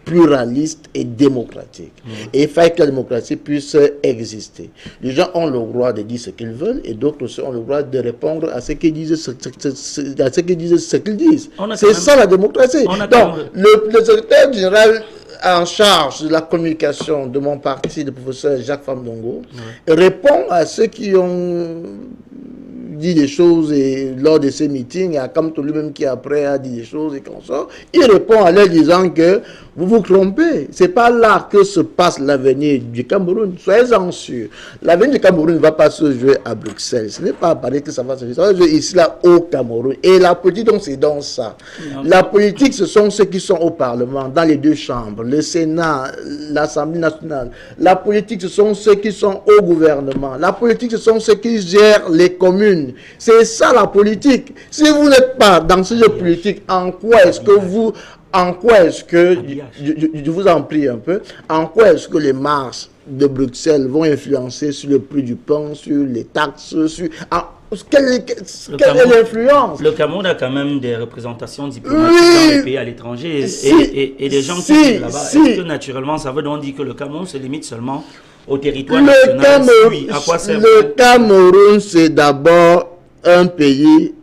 pluraliste et démocratique. Et il faut que la démocratie puisse exister. Les gens ont le droit de dire ce qu'ils veulent et d'autres aussi ont le droit de répondre à ce qu'ils disent, ce qu'ils disent. C'est ça la démocratie. Donc, le secrétaire général en charge de la communication de mon parti, le professeur Jacques Famdongo, répond à ceux qui ont dit des choses et, lors de ces meetings, il y a Kamto lui-même qui après a dit des choses et qu'on sort. Il répond en leur disant que vous vous trompez. C'est pas là que se passe l'avenir du Cameroun. Soyez-en sûrs. L'avenir du Cameroun ne va pas se jouer à Bruxelles. Ce n'est pas à Paris que ça va se jouer. Ça va se jouer ici, là, au Cameroun. Et la politique, donc, c'est dans ça. La politique, ce sont ceux qui sont au Parlement, dans les deux chambres, le Sénat, l'Assemblée nationale. La politique, ce sont ceux qui sont au gouvernement. La politique, ce sont ceux qui gèrent les communes. C'est ça la politique. Si vous n'êtes pas dans ce jeu politique, en quoi est-ce que vous... En quoi est-ce que, je vous en prie un peu, en quoi est-ce que les marches de Bruxelles vont influencer sur le prix du pain, sur les taxes, sur... Quelle est l'influence? Le Cameroun a quand même des représentations diplomatiques dans les pays à l'étranger et des gens qui vivent là-bas. Est-ce que naturellement, ça veut donc dire que le Cameroun se limite seulement au territoire national? Le Cameroun, c'est d'abord un pays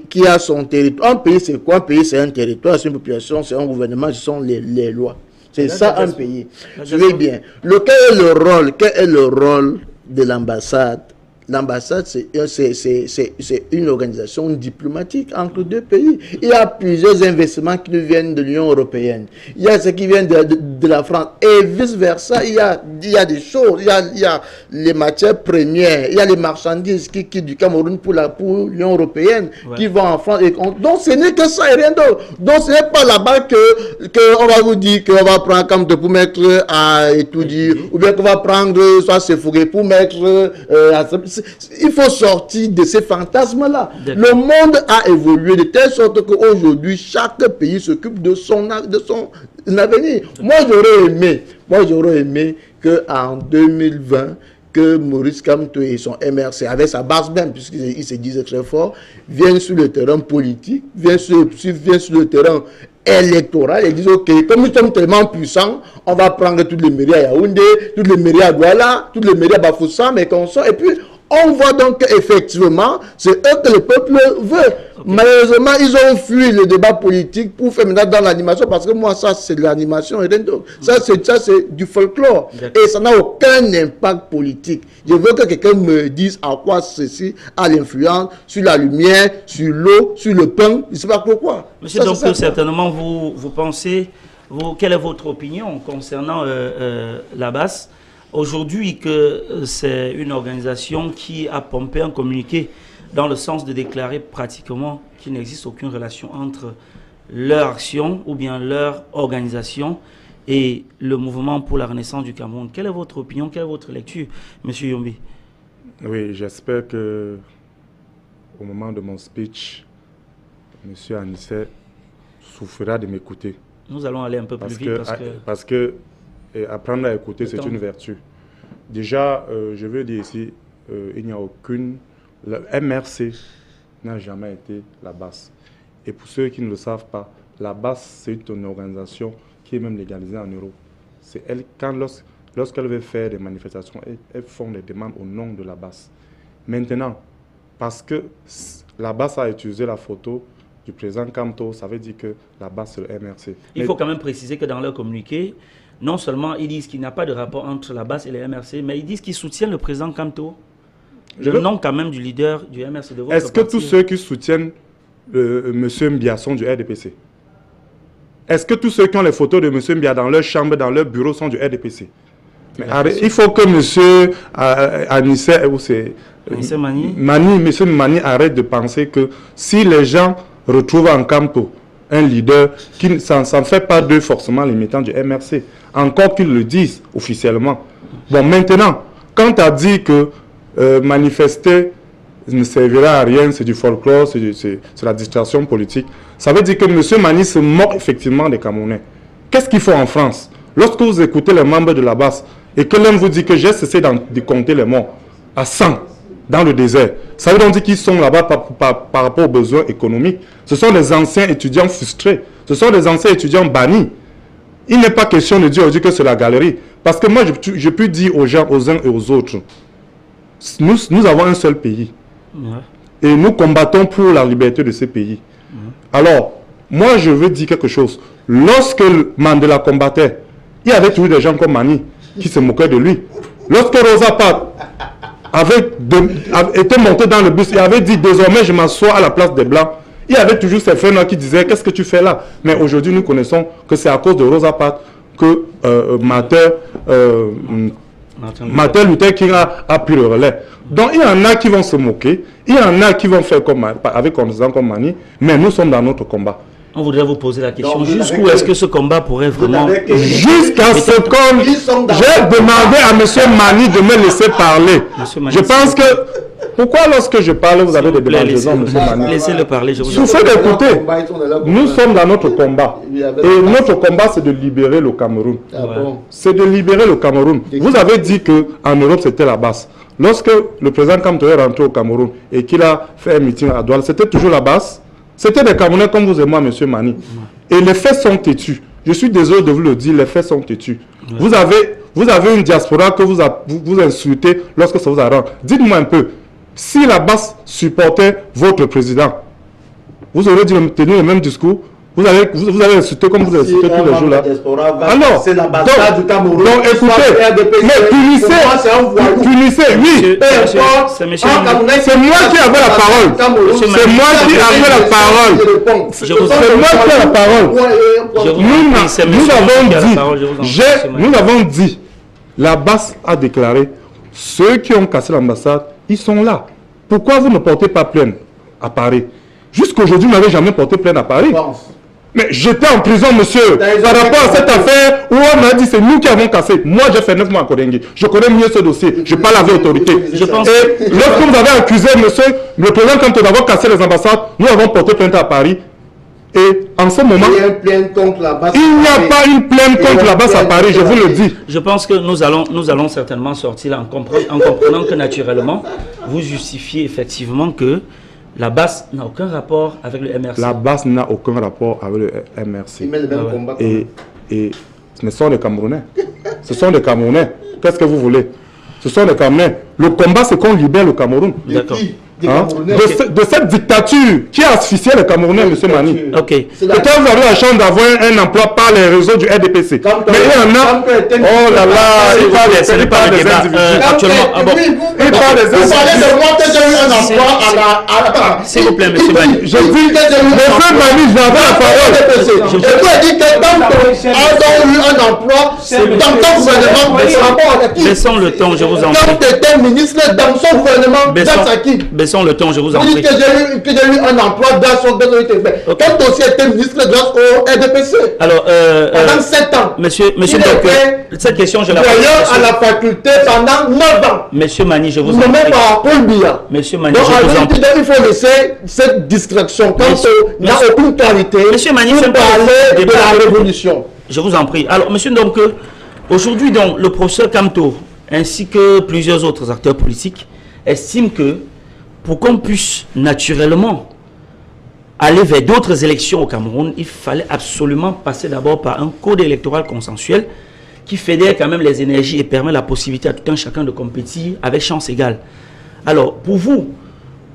qui a son territoire. Un pays, c'est quoi? Un pays, c'est un territoire, c'est une population, c'est un gouvernement, ce sont les lois. C'est ça un pays. Suivez bien. Quel est le rôle de l'ambassade? L'ambassade, c'est une organisation diplomatique entre deux pays. Il y a plusieurs investissements qui nous viennent de l'Union européenne. Il y a ceux qui viennent de la France. Et vice-versa, il y a des choses. Il y a les matières premières. Il y a les marchandises qui quittent du Cameroun pour l'Union européenne, qui vont en France. Donc, ce n'est que ça et rien d'autre. Donc, ce n'est pas là-bas qu'on va vous dire qu'on va prendre comme de pour mettre à étudier, ou bien qu'on va prendre soit Sefouré pour mettre il faut sortir de ces fantasmes-là. Le monde a évolué de telle sorte qu'aujourd'hui, chaque pays s'occupe de son avenir. Moi, j'aurais aimé qu'en 2020, que Maurice Kamto et son MRC, avec sa base même, puisqu'il se disait très fort, viennent sur le terrain politique, viennent sur le terrain électoral et disent, ok, comme nous sommes tellement puissants, on va prendre toutes les mairies à Yaoundé, toutes les mairies à Douala, toutes les mairies à Bafoussam, et qu'on sort, et puis on voit donc qu'effectivement, c'est eux que le peuple veut. Okay. Malheureusement, ils ont fui le débat politique pour faire maintenant dans l'animation, parce que moi, ça, c'est de l'animation et rien d'autre. Ça, c'est du folklore. Et ça n'a aucun impact politique. Je veux que quelqu'un me dise à quoi ceci a l'influence sur la lumière, sur l'eau, sur le pain, je ne sais pas pourquoi. Monsieur, donc certainement, vous pensez, quelle est votre opinion concernant la BAS? Aujourd'hui, que c'est une organisation qui a pompé un communiqué dans le sens de déclarer pratiquement qu'il n'existe aucune relation entre leur action ou bien leur organisation et le mouvement pour la renaissance du Cameroun. Quelle est votre opinion, quelle est votre lecture, M. Yombi? Oui, j'espère que au moment de mon speech, M. Anissé souffrira de m'écouter. Nous allons aller un peu plus vite parce que et apprendre à écouter, c'est une vertu. Déjà, je veux dire ici, il n'y a aucune... Le MRC n'a jamais été la BAS. Et pour ceux qui ne le savent pas, la BAS, c'est une organisation qui est même légalisée en Europe. C'est elle, lorsqu'elle veut faire des manifestations, elles font des demandes au nom de la BAS. Maintenant, parce que la BAS a utilisé la photo du président Kamto, ça veut dire que la BAS, c'est le MRC. Il faut quand même préciser que dans leur communiqué, non seulement ils disent qu'il n'y a pas de rapport entre la BAS et les MRC, mais ils disent qu'ils soutiennent le président Kamto. Le nom quand même du leader du MRC de votre Est-ce que tous ceux qui soutiennent M. Mbia sont du RDPC? Est-ce que tous ceux qui ont les photos de M. Mbia dans leur chambre, dans leur bureau sont du RDPC? Mais il faut que M. Anissé, M. Mani arrête de penser que si les gens retrouvent en Kamto un leader qui ça ne fait pas d'eux forcément les militants du MRC, encore qu'ils le disent officiellement. Bon, maintenant, quand tu as dit que manifester ne servira à rien, c'est du folklore, c'est la distraction politique, ça veut dire que M. Mani se moque effectivement des Camerounais. Qu'est-ce qu'il faut en France? Lorsque vous écoutez les membres de la BAS et que l'un vous dit que j'ai cessé de compter les morts à 100 dans le désert, ça veut donc dire qu'ils sont là-bas par rapport aux besoins économiques. Ce sont des anciens étudiants frustrés, ce sont des anciens étudiants bannis. Il n'est pas question de dire aujourd'hui que c'est la galerie. Parce que moi, je peux dire aux gens, aux uns et aux autres, nous avons un seul pays. Et nous combattons pour la liberté de ce pays. Alors, moi, je veux dire quelque chose. Lorsque Mandela combattait, il y avait toujours des gens comme Mani qui se moquaient de lui. Lorsque Rosa Parks était monté dans le bus et avait dit désormais je m'assois à la place des Blancs, il y avait toujours ces frères qui disaient qu'est-ce que tu fais là? Mais aujourd'hui nous connaissons que c'est à cause de Rosa Parks que Martin Luther King a pris le relais. Donc il y en a qui vont se moquer, il y en a qui vont faire comme Mani, mais nous sommes dans notre combat. On voudrait vous poser la question, jusqu'où est-ce que ce combat pourrait vraiment... Jusqu'à ce qu'on... J'ai demandé à M. Mani de me laisser parler. Je pense que... Pourquoi lorsque je parle, vous avez des démangeaisons, M. Mani? Laissez-le parler, je vous en prie. Souffrez d'écouter. Nous sommes dans notre combat. Et notre combat, c'est de libérer le Cameroun. C'est de libérer le Cameroun. Vous avez dit qu'en Europe, c'était la base. Lorsque le président Kamto est rentré au Cameroun et qu'il a fait un meeting à Douala, c'était toujours la base. C'était des Camerounais comme vous et moi, M. Mani. Et les faits sont têtus. Je suis désolé de vous le dire, les faits sont têtus. Vous avez une diaspora que vous insultez lorsque ça vous arrange. Dites-moi un peu, si la base supportait votre président, vous aurez tenu le même discours? Vous avez insulté comme vous insultez tous les jours là. Alors, c'est la base du Cameroun. Donc écoutez, mais punissez, oui. C'est moi qui avais la parole. C'est moi qui avais la parole. C'est moi qui ai la parole. Nous avons dit, la base a déclaré, ceux qui ont cassé l'ambassade, ils sont là. Pourquoi vous ne portez pas plainte à Paris? Jusqu'aujourd'hui, vous n'avez jamais porté plainte à Paris. Mais j'étais en prison, monsieur, par rapport à cette affaire où on m'a dit c'est nous qui avons cassé. Moi, j'ai fait 9 mois à Kodengui. Je connais mieux ce dossier. Je parle avec autorité. Et lorsque vous avez accusé, monsieur, le président, quand on a cassé les ambassades, nous avons porté plainte à Paris. Et en ce moment, il n'y a pas une plainte contre la base à Paris, je vous le dis. Je pense que nous allons certainement sortir là en comprenant que naturellement, vous justifiez effectivement que la base n'a aucun rapport avec le MRC. La base n'a aucun rapport avec le MRC. Et ce sont des Camerounais. Ce sont des Camerounais. Qu'est-ce que vous voulez? Ce sont des Camerounais. Le combat, c'est qu'on libère le Cameroun. D'accord. De cette dictature qui a asphyxié les Camerounais, M. Mani. Ok. Peut-être vous avez la chance d'avoir un emploi par les réseaux du RDPC. Mais il y en a. Oh là là, ce n'est pas le débat. Actuellement, il parle des Vous parlez de moi que j'ai eu un emploi à la. S'il vous plaît, M. Mani. Je dis que j'ai eu un Mani, j'avais la parole. Je peux dire que tant qu'on a eu un emploi, dans ton gouvernement, par rapport à qui? Baissons le ton, je vous en prie. Quand tu étais ministre dans son gouvernement, dans sa qui? Baissons le ton, je vous en prie. Vous dites que j'ai eu un emploi dans son gouvernement. Quand aussi été ministre grâce au RDPC. Alors, pendant 7 ans. Monsieur, cette question, je la pose. À la faculté pendant 9 ans. Monsieur Mani, je vous en prie. Même pas Paul Biya. Monsieur Mani, donc, je vous en prie. Il faut laisser cette distraction. Quand il n'y a aucune clarité, Monsieur Mani, pour parler de la révolution. Je vous en prie. Alors, monsieur, donc, aujourd'hui, le professeur Kamto, ainsi que plusieurs autres acteurs politiques, estiment que pour qu'on puisse naturellement aller vers d'autres élections au Cameroun, il fallait absolument passer d'abord par un code électoral consensuel qui fédère quand même les énergies et permet la possibilité à tout un chacun de compétir avec chance égale. Alors, pour vous,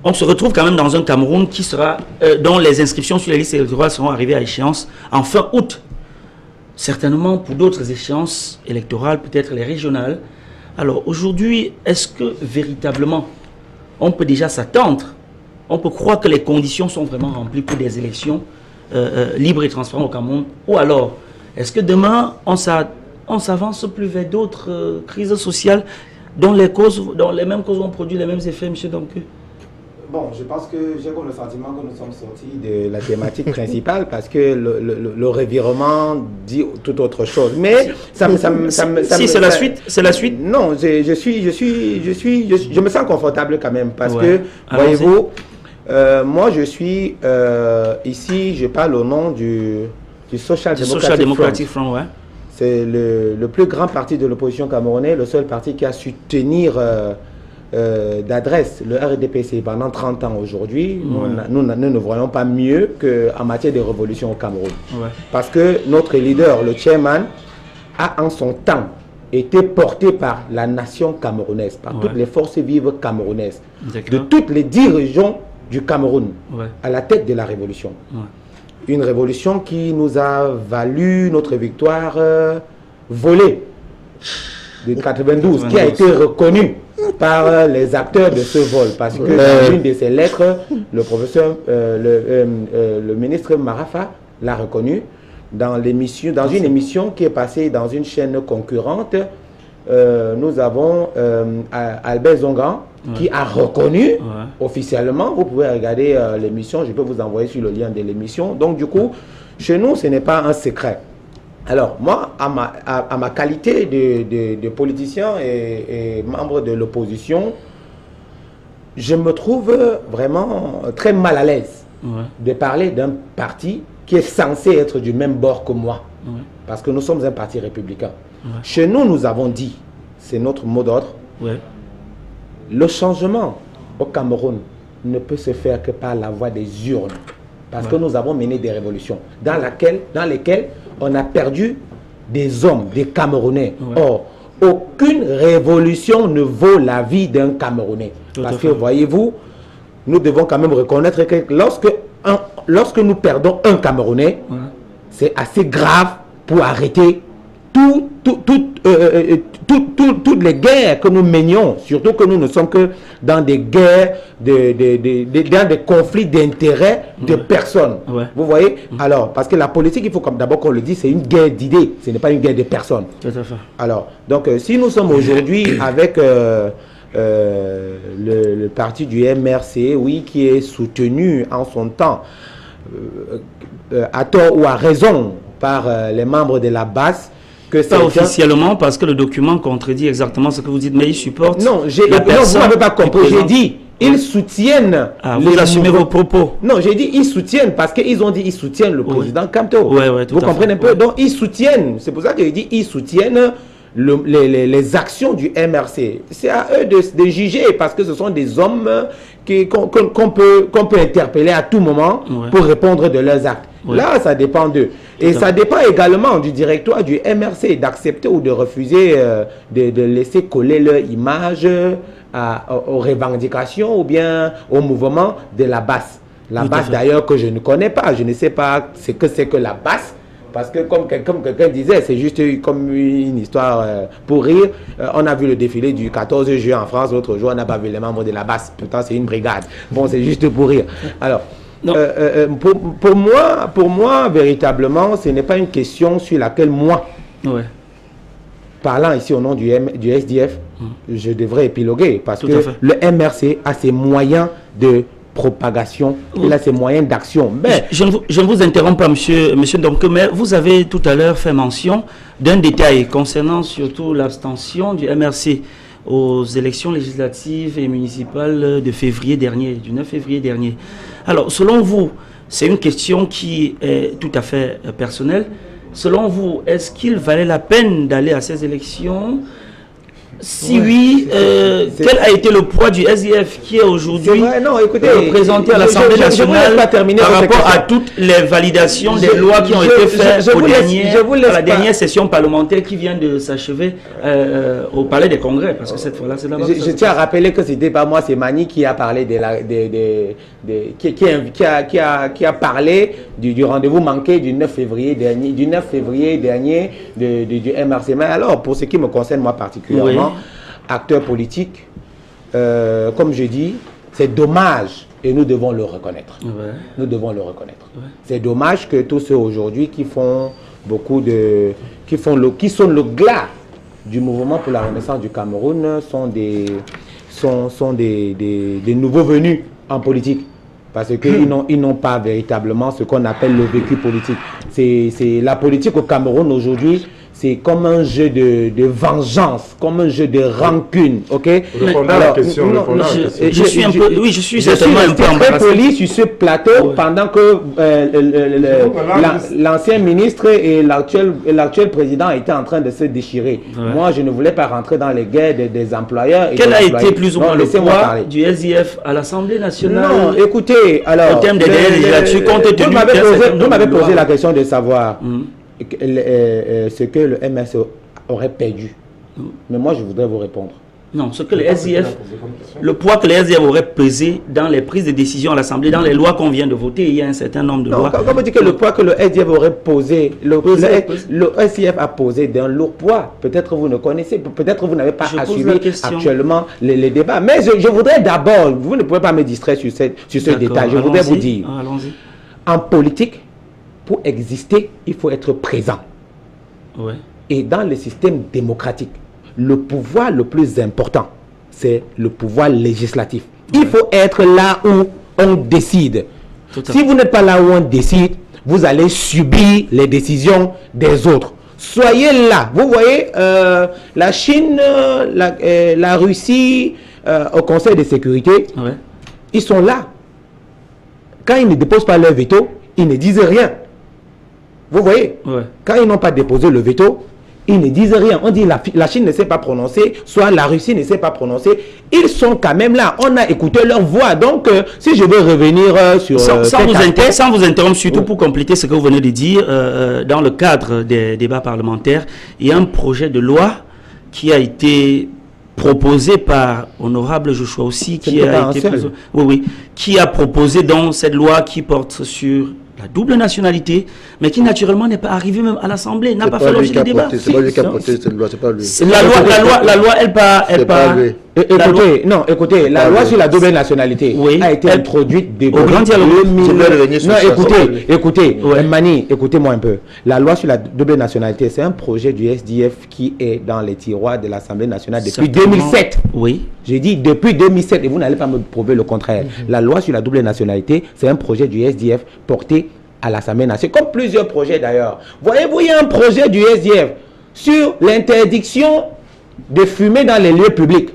on se retrouve quand même dans un Cameroun qui sera, dont les inscriptions sur les listes électorales seront arrivées à échéance en fin août. Certainement pour d'autres échéances électorales, peut-être les régionales. Alors aujourd'hui, est-ce que véritablement on peut déjà s'attendre, on peut croire que les conditions sont vraiment remplies pour des élections libres et transparentes au Cameroun? Ou alors, est-ce que demain, on s'avance plus vers d'autres crises sociales dont les mêmes causes vont produire les mêmes effets, M. Domke? Bon, je pense que j'ai comme le sentiment que nous sommes sortis de la thématique principale parce que le revirement dit tout autre chose. Mais si c'est la suite, c'est la suite. Non, je me sens confortable quand même parce que, voyez-vous, moi je suis ici, je parle au nom du Social Democratic Front. Ouais. C'est le plus grand parti de l'opposition camerounaise, le seul parti qui a su tenir d'adresse le RDPC pendant 30 ans aujourd'hui. Nous ne voyons pas mieux qu'en matière de révolution au Cameroun. Ouais. Parce que notre leader, le chairman, a en son temps été porté par la nation camerounaise, par toutes les forces vives camerounaises, de toutes les 10 régions du Cameroun, à la tête de la révolution. Une révolution qui nous a valu notre victoire volée. de 92 qui a été reconnu par les acteurs de ce vol. Parce que dans une de ses lettres, le professeur, le ministre Marafa l'a reconnu dans une émission qui est passée dans une chaîne concurrente. Nous avons Albert Zongan qui a reconnu officiellement. Vous pouvez regarder l'émission, je peux vous envoyer sur le lien de l'émission. Donc du coup, chez nous, ce n'est pas un secret. Alors moi, à ma qualité de politicien et membre de l'opposition, je me trouve vraiment très mal à l'aise de parler d'un parti qui est censé être du même bord que moi. Parce que nous sommes un parti républicain. Chez nous, nous avons dit, c'est notre mot d'ordre, le changement au Cameroun ne peut se faire que par la voie des urnes. Parce que nous avons mené des révolutions dans lesquelles on a perdu des hommes, des Camerounais. Or, aucune révolution ne vaut la vie d'un Camerounais. Parce que, voyez-vous, nous devons quand même reconnaître que lorsque nous perdons un Camerounais, c'est assez grave pour arrêter toutes les guerres que nous menions, surtout que nous ne sommes que dans des guerres, dans des conflits d'intérêts de personnes. Vous voyez? Alors, parce que la politique, il faut d'abord qu'on le dise, c'est une guerre d'idées, ce n'est pas une guerre de personnes. Tout à fait. Alors, donc, si nous sommes aujourd'hui avec le parti du MRC, oui, qui est soutenu en son temps, à tort ou à raison, par les membres de la base, pas officiellement, parce que le document contredit exactement ce que vous dites, mais ils supportent. Non, vous n'avez pas compris. J'ai dit, ils soutiennent. Vous assumez vos propos. Non, j'ai dit, ils soutiennent, parce qu'ils ont dit, ils soutiennent le président Kamto. Vous comprenez un peu? Donc, ils soutiennent. C'est pour ça que j'ai dit, ils soutiennent les actions du MRC. C'est à eux de juger, parce que ce sont des hommes qu'on peut interpeller à tout moment pour répondre de leurs actes. Là, ça dépend d'eux. Et ça dépend également du directoire du MRC d'accepter ou de refuser de laisser coller leur image aux revendications ou bien au mouvement de la base. La base d'ailleurs que je ne connais pas. Je ne sais pas ce que c'est que la base. Parce que comme quelqu'un disait, c'est juste comme une histoire pour rire. On a vu le défilé du 14 juin en France. L'autre jour, on n'a pas vu les membres de la base. Pourtant, c'est une brigade. Bon, c'est juste pour rire. Alors, pour moi, véritablement, ce n'est pas une question sur laquelle moi, parlant ici au nom du SDF, je devrais épiloguer. Parce que le MRC a ses moyens de propagation, il a ses moyens d'action. Je ne vous interromps pas, monsieur Domke, mais vous avez tout à l'heure fait mention d'un détail concernant surtout l'abstention du MRC aux élections législatives et municipales de février dernier, du 9 février dernier. Alors, selon vous, c'est une question qui est tout à fait personnelle. Selon vous, est-ce qu'il valait la peine d'aller à ces élections? Si oui, quel a été le poids du SDF qui est aujourd'hui représenté à l'Assemblée nationale par rapport à toutes les validations des lois qui ont été faites à la dernière session parlementaire qui vient de s'achever au Palais des Congrès? Parce que cette fois-là, c'est là-bas. Je tiens à rappeler que c'était pas moi, c'est Mani qui a parlé qui a parlé du rendez-vous manqué du 9 février dernier, du MRC. Mais alors, pour ce qui me concerne moi particulièrement, acteur politique, comme je dis, c'est dommage et nous devons le reconnaître. Nous devons le reconnaître. C'est dommage que tous ceux aujourd'hui qui font qui sont le glas du mouvement pour la renaissance du Cameroun sont des nouveaux venus en politique. Parce qu'ils n'ont pas véritablement ce qu'on appelle le vécu politique. C'est la politique au Cameroun aujourd'hui, c'est comme un jeu de vengeance, comme un jeu de rancune, ok? Répondant à la question, je suis un peu, oui, je suis certainement un peu très poli sur ce plateau pendant que l'ancien ministre et l'actuel président étaient en train de se déchirer. Moi, je ne voulais pas rentrer dans les guerres des employeurs. Quel a été plus ou moins le poids du SDF à l'Assemblée nationale? Non, écoutez, alors, au terme des là-dessus, compte tenu vous m'avez posé la question de savoir ce que le MRC aurait perdu. Mais moi, je voudrais vous répondre. Non, ce que les SDF, le poids que les SDF auraient pesé dans les prises de décision à l'Assemblée, dans les lois qu'on vient de voter, il y a un certain nombre de lois. Quand on dit que le poids que le SDF aurait posé, le SDF a posé d'un lourd poids. Peut-être vous ne connaissez, peut-être vous n'avez pas à suivre actuellement les débats. Mais je voudrais d'abord, vous ne pouvez pas me distraire sur ce détail, je voudrais vous dire, en politique, pour exister, il faut être présent. Ouais. Et dans le système démocratique, le pouvoir le plus important, c'est le pouvoir législatif. Ouais. Il faut être là où on décide. Si vous n'êtes pas là où on décide, vous allez subir les décisions des autres. Soyez là. Vous voyez, la Chine, la Russie, au Conseil de sécurité, ouais. Ils sont là. Quand ils ne déposent pas leur veto, ils ne disent rien. Vous voyez, ouais. Quand ils n'ont pas déposé le veto, ils ne disent rien. On dit la Chine ne s'est pas prononcée, soit la Russie ne s'est pas prononcée. Ils sont quand même là. On a écouté leur voix. Donc, si je veux revenir sur... Sans vous interrompre, surtout pour compléter ce que vous venez de dire, dans le cadre des débats parlementaires, il y a un projet de loi qui a été proposé par Honorable Joshua aussi, qui a proposé dans cette loi qui porte sur la double nationalité, mais qui naturellement n'est pas arrivé même à l'Assemblée, n'a pas fait l'objet de débat. C'est pas lui qui a porté cette loi, c'est pas lui. La loi, elle part. Écoutez, la loi sur la double nationalité a été introduite depuis 2000. Non, écoutez, Mani, écoutez-moi un peu. La loi sur la double nationalité, c'est un projet du SDF qui est dans les tiroirs de l'Assemblée nationale depuis 2007. Oui. J'ai dit depuis 2007 et vous n'allez pas me prouver le contraire. La loi sur la double nationalité, c'est un projet du SDF porté à l'Assemblée nationale, comme plusieurs projets d'ailleurs. Voyez-vous, il y a un projet du SDF sur l'interdiction de fumer dans les lieux publics.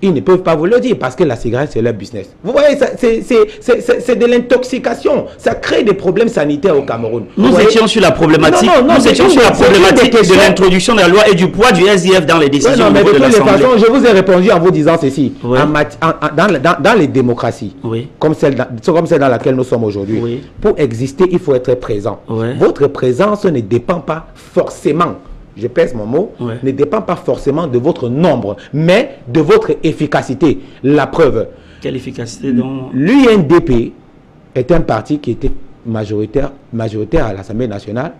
Ils ne peuvent pas vous le dire parce que la cigarette, c'est leur business. Vous voyez, c'est de l'intoxication. Ça crée des problèmes sanitaires au Cameroun. Nous étions sur la problématique, de l'introduction de la loi et du poids du SDF dans les décisions de l'Assemblée. Je vous ai répondu en vous disant ceci. Oui. Dans les démocraties, oui. comme celle dans laquelle nous sommes aujourd'hui, oui. Pour exister, il faut être présent. Oui. Votre présence ne dépend pas forcément, je pèse mon mot, ouais. Ne dépend pas forcément de votre nombre, mais de votre efficacité. La preuve. Quelle efficacité donc? L'UNDP est un parti qui était majoritaire à l'Assemblée nationale,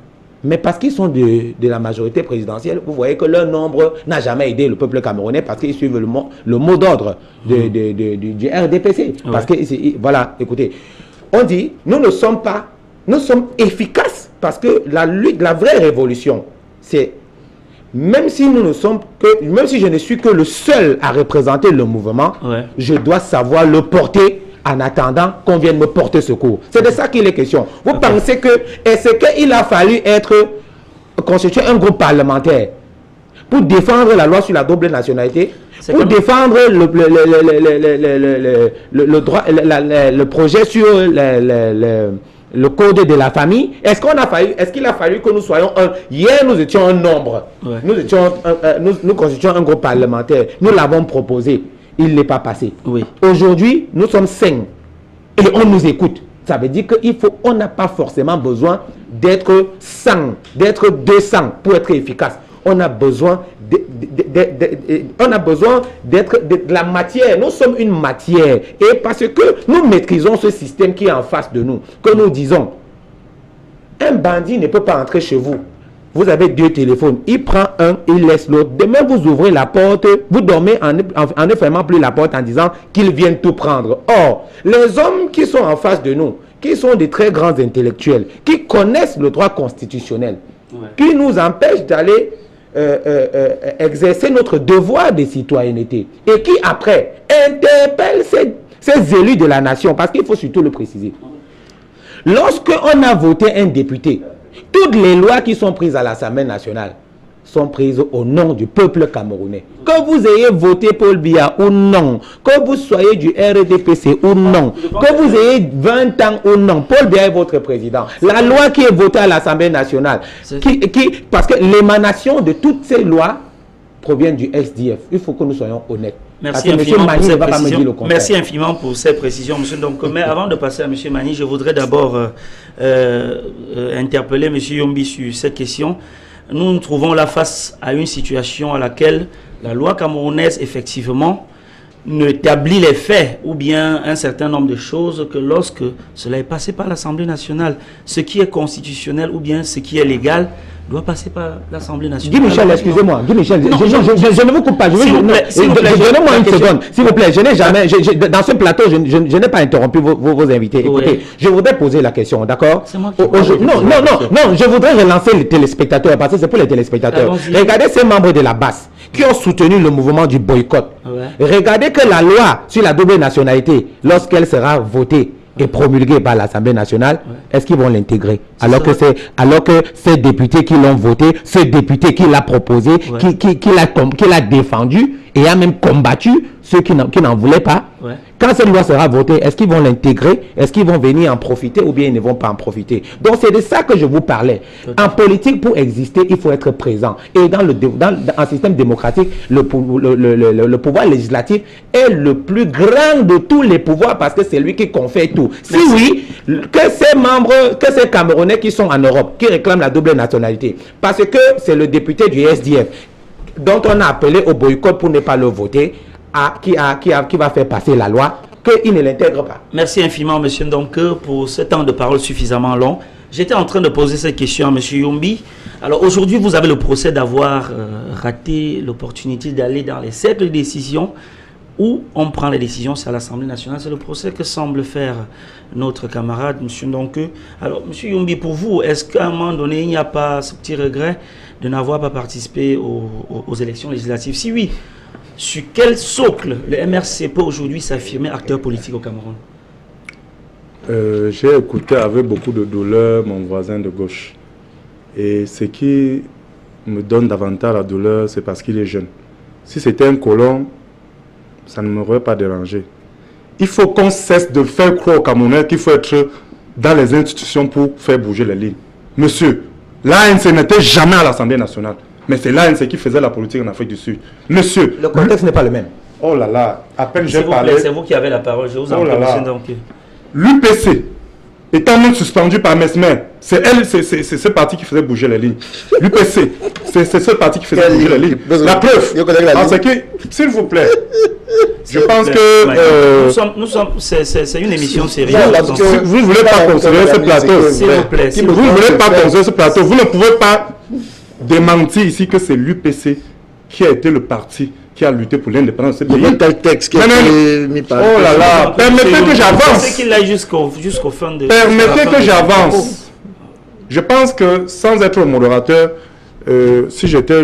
mais parce qu'ils sont de la majorité présidentielle, vous voyez que leur nombre n'a jamais aidé le peuple camerounais parce qu'ils suivent le mot d'ordre du RDPC. Ouais. Parce que, voilà, écoutez, on dit, nous sommes efficaces parce que la vraie révolution, c'est même si je ne suis que le seul à représenter le mouvement, ouais. Je dois savoir le porter en attendant qu'on vienne me porter secours. C'est de ça qu'il est question. Vous pensez que est-ce qu'il a fallu constituer un groupe parlementaire pour défendre la loi sur la double nationalité, pour défendre le projet sur le code de la famille? Est-ce qu'il a fallu que nous soyons hier nous étions un nombre, ouais. Nous constituons un groupe parlementaire, nous l'avons proposé, il n'est pas passé. Oui. Aujourd'hui, nous sommes 5 et on nous écoute. Ça veut dire qu'on n'a pas forcément besoin d'être 100, d'être 200 pour être efficace. On a besoin d'être de la matière. Nous sommes une matière. Et parce que nous maîtrisons ce système qui est en face de nous, que nous disons, un bandit ne peut pas entrer chez vous. Vous avez 2 téléphones. Il prend un, il laisse l'autre. Demain, vous ouvrez la porte, vous dormez en ne fermant plus la porte en disant qu'ils viennent tout prendre. Or, les hommes qui sont en face de nous, qui sont des très grands intellectuels, qui connaissent le droit constitutionnel, ouais. Qui nous empêchent d'aller exercer notre devoir de citoyenneté et qui après interpelle ces élus de la nation, parce qu'il faut surtout le préciser. Lorsqu'on a voté un député, toutes les lois qui sont prises à l'Assemblée nationale sont prises au nom du peuple camerounais. Que vous ayez voté Paul Biya ou non, que vous soyez du RDPC ou non, que vous ayez 20 ans ou non, Paul Biya est votre président. La loi qui est votée à l'Assemblée nationale, parce que l'émanation de toutes ces lois provient du SDF. Il faut que nous soyons honnêtes. Merci infiniment pour ces précisions. Merci infiniment pour ces précisions, monsieur. Donc, mais avant de passer à monsieur Mani, je voudrais d'abord interpeller monsieur Yombi sur cette question. Nous nous trouvons là face à une situation à laquelle La loi camerounaise, effectivement, n'établit les faits ou bien un certain nombre de choses que lorsque cela est passé par l'Assemblée nationale, ce qui est constitutionnel ou bien ce qui est légal doit passer par l'Assemblée nationale. Guy Michel, excusez-moi. Guy Michel, je ne vous coupe pas. Donnez-moi une seconde. S'il vous plaît, je n'ai jamais, dans ce plateau, je n'ai pas interrompu vos invités. Écoutez, je voudrais poser la question, d'accord? Non, je voudrais relancer les téléspectateurs, parce que c'est pour les téléspectateurs. Regardez ces membres de la base qui ont soutenu le mouvement du boycott. Regardez que la loi sur la double nationalité, lorsqu'elle sera votée et promulguée par l'Assemblée nationale, est-ce qu'ils vont l'intégrer? Alors que ces députés qui l'ont voté, ce député qui l'a proposé, qui l'a défendu et a même combattu ceux qui n'en voulaient pas. Quand cette loi sera votée, est-ce qu'ils vont l'intégrer? Est-ce qu'ils vont venir en profiter ou bien ils ne vont pas en profiter? Donc c'est de ça que je vous parlais. En politique, pour exister, il faut être présent. Et dans un système démocratique, le pouvoir législatif est le plus grand de tous les pouvoirs parce que c'est lui qui confère tout. Si oui, que ces membres, que ces Camerounais qui sont en Europe, qui réclament la double nationalité, parce que c'est le député du SDF dont on a appelé au boycott pour ne pas le voter, qui va faire passer la loi, qu'il ne l'intègre pas. Merci infiniment, M. Ndonke, pour ce temps de parole suffisamment long. J'étais en train de poser cette question à M. Youmbi. Alors aujourd'hui, vous avez le procès d'avoir raté l'opportunité d'aller dans les cercles de décision où on prend les décisions, c'est à l'Assemblée nationale. C'est le procès que semble faire notre camarade, M. Ndonke. Alors, M. Youmbi, pour vous, est-ce qu'à un moment donné, il n'y a pas ce petit regret de n'avoir pas participé aux élections législatives? Si oui, sur quel socle le MRC peut aujourd'hui s'affirmer acteur politique au Cameroun? J'ai écouté avec beaucoup de douleur mon voisin de gauche. Et ce qui me donne davantage la douleur, c'est parce qu'il est jeune. Si c'était un colon, ça ne m'aurait pas dérangé. Il faut qu'on cesse de faire croire aux Camerounais qu'il faut être dans les institutions pour faire bouger les lignes. Monsieur, l'ANC n'était jamais à l'Assemblée nationale. Mais c'est l'ANC qui faisait la politique en Afrique du Sud. Monsieur... Le contexte n'est pas le même. Oh là là, à peine j'ai parlé... C'est vous qui avez la parole, je vous en prie, M. Ndonke. L'UPC, étant même suspendu par Mesmer, c'est ce parti qui faisait bouger les lignes. L'UPC, c'est ce parti qui faisait bouger les lignes. La preuve, parce que, s'il vous plaît, je pense que... C'est une émission sérieuse. Vous ne voulez pas considérer ce plateau. S'il vous plaît. Vous ne voulez pas considérer ce plateau. Vous ne pouvez pas démentir ici que c'est l'UPC qui a été le parti qui a lutté pour l'indépendance de ce pays. Il y a tel texte qui a été mis par... Oh là là, permettez que j'avance. C'est qu'il aille jusqu'au fin de... Permettez que j'avance. Je pense que sans être le modérateur, si j'étais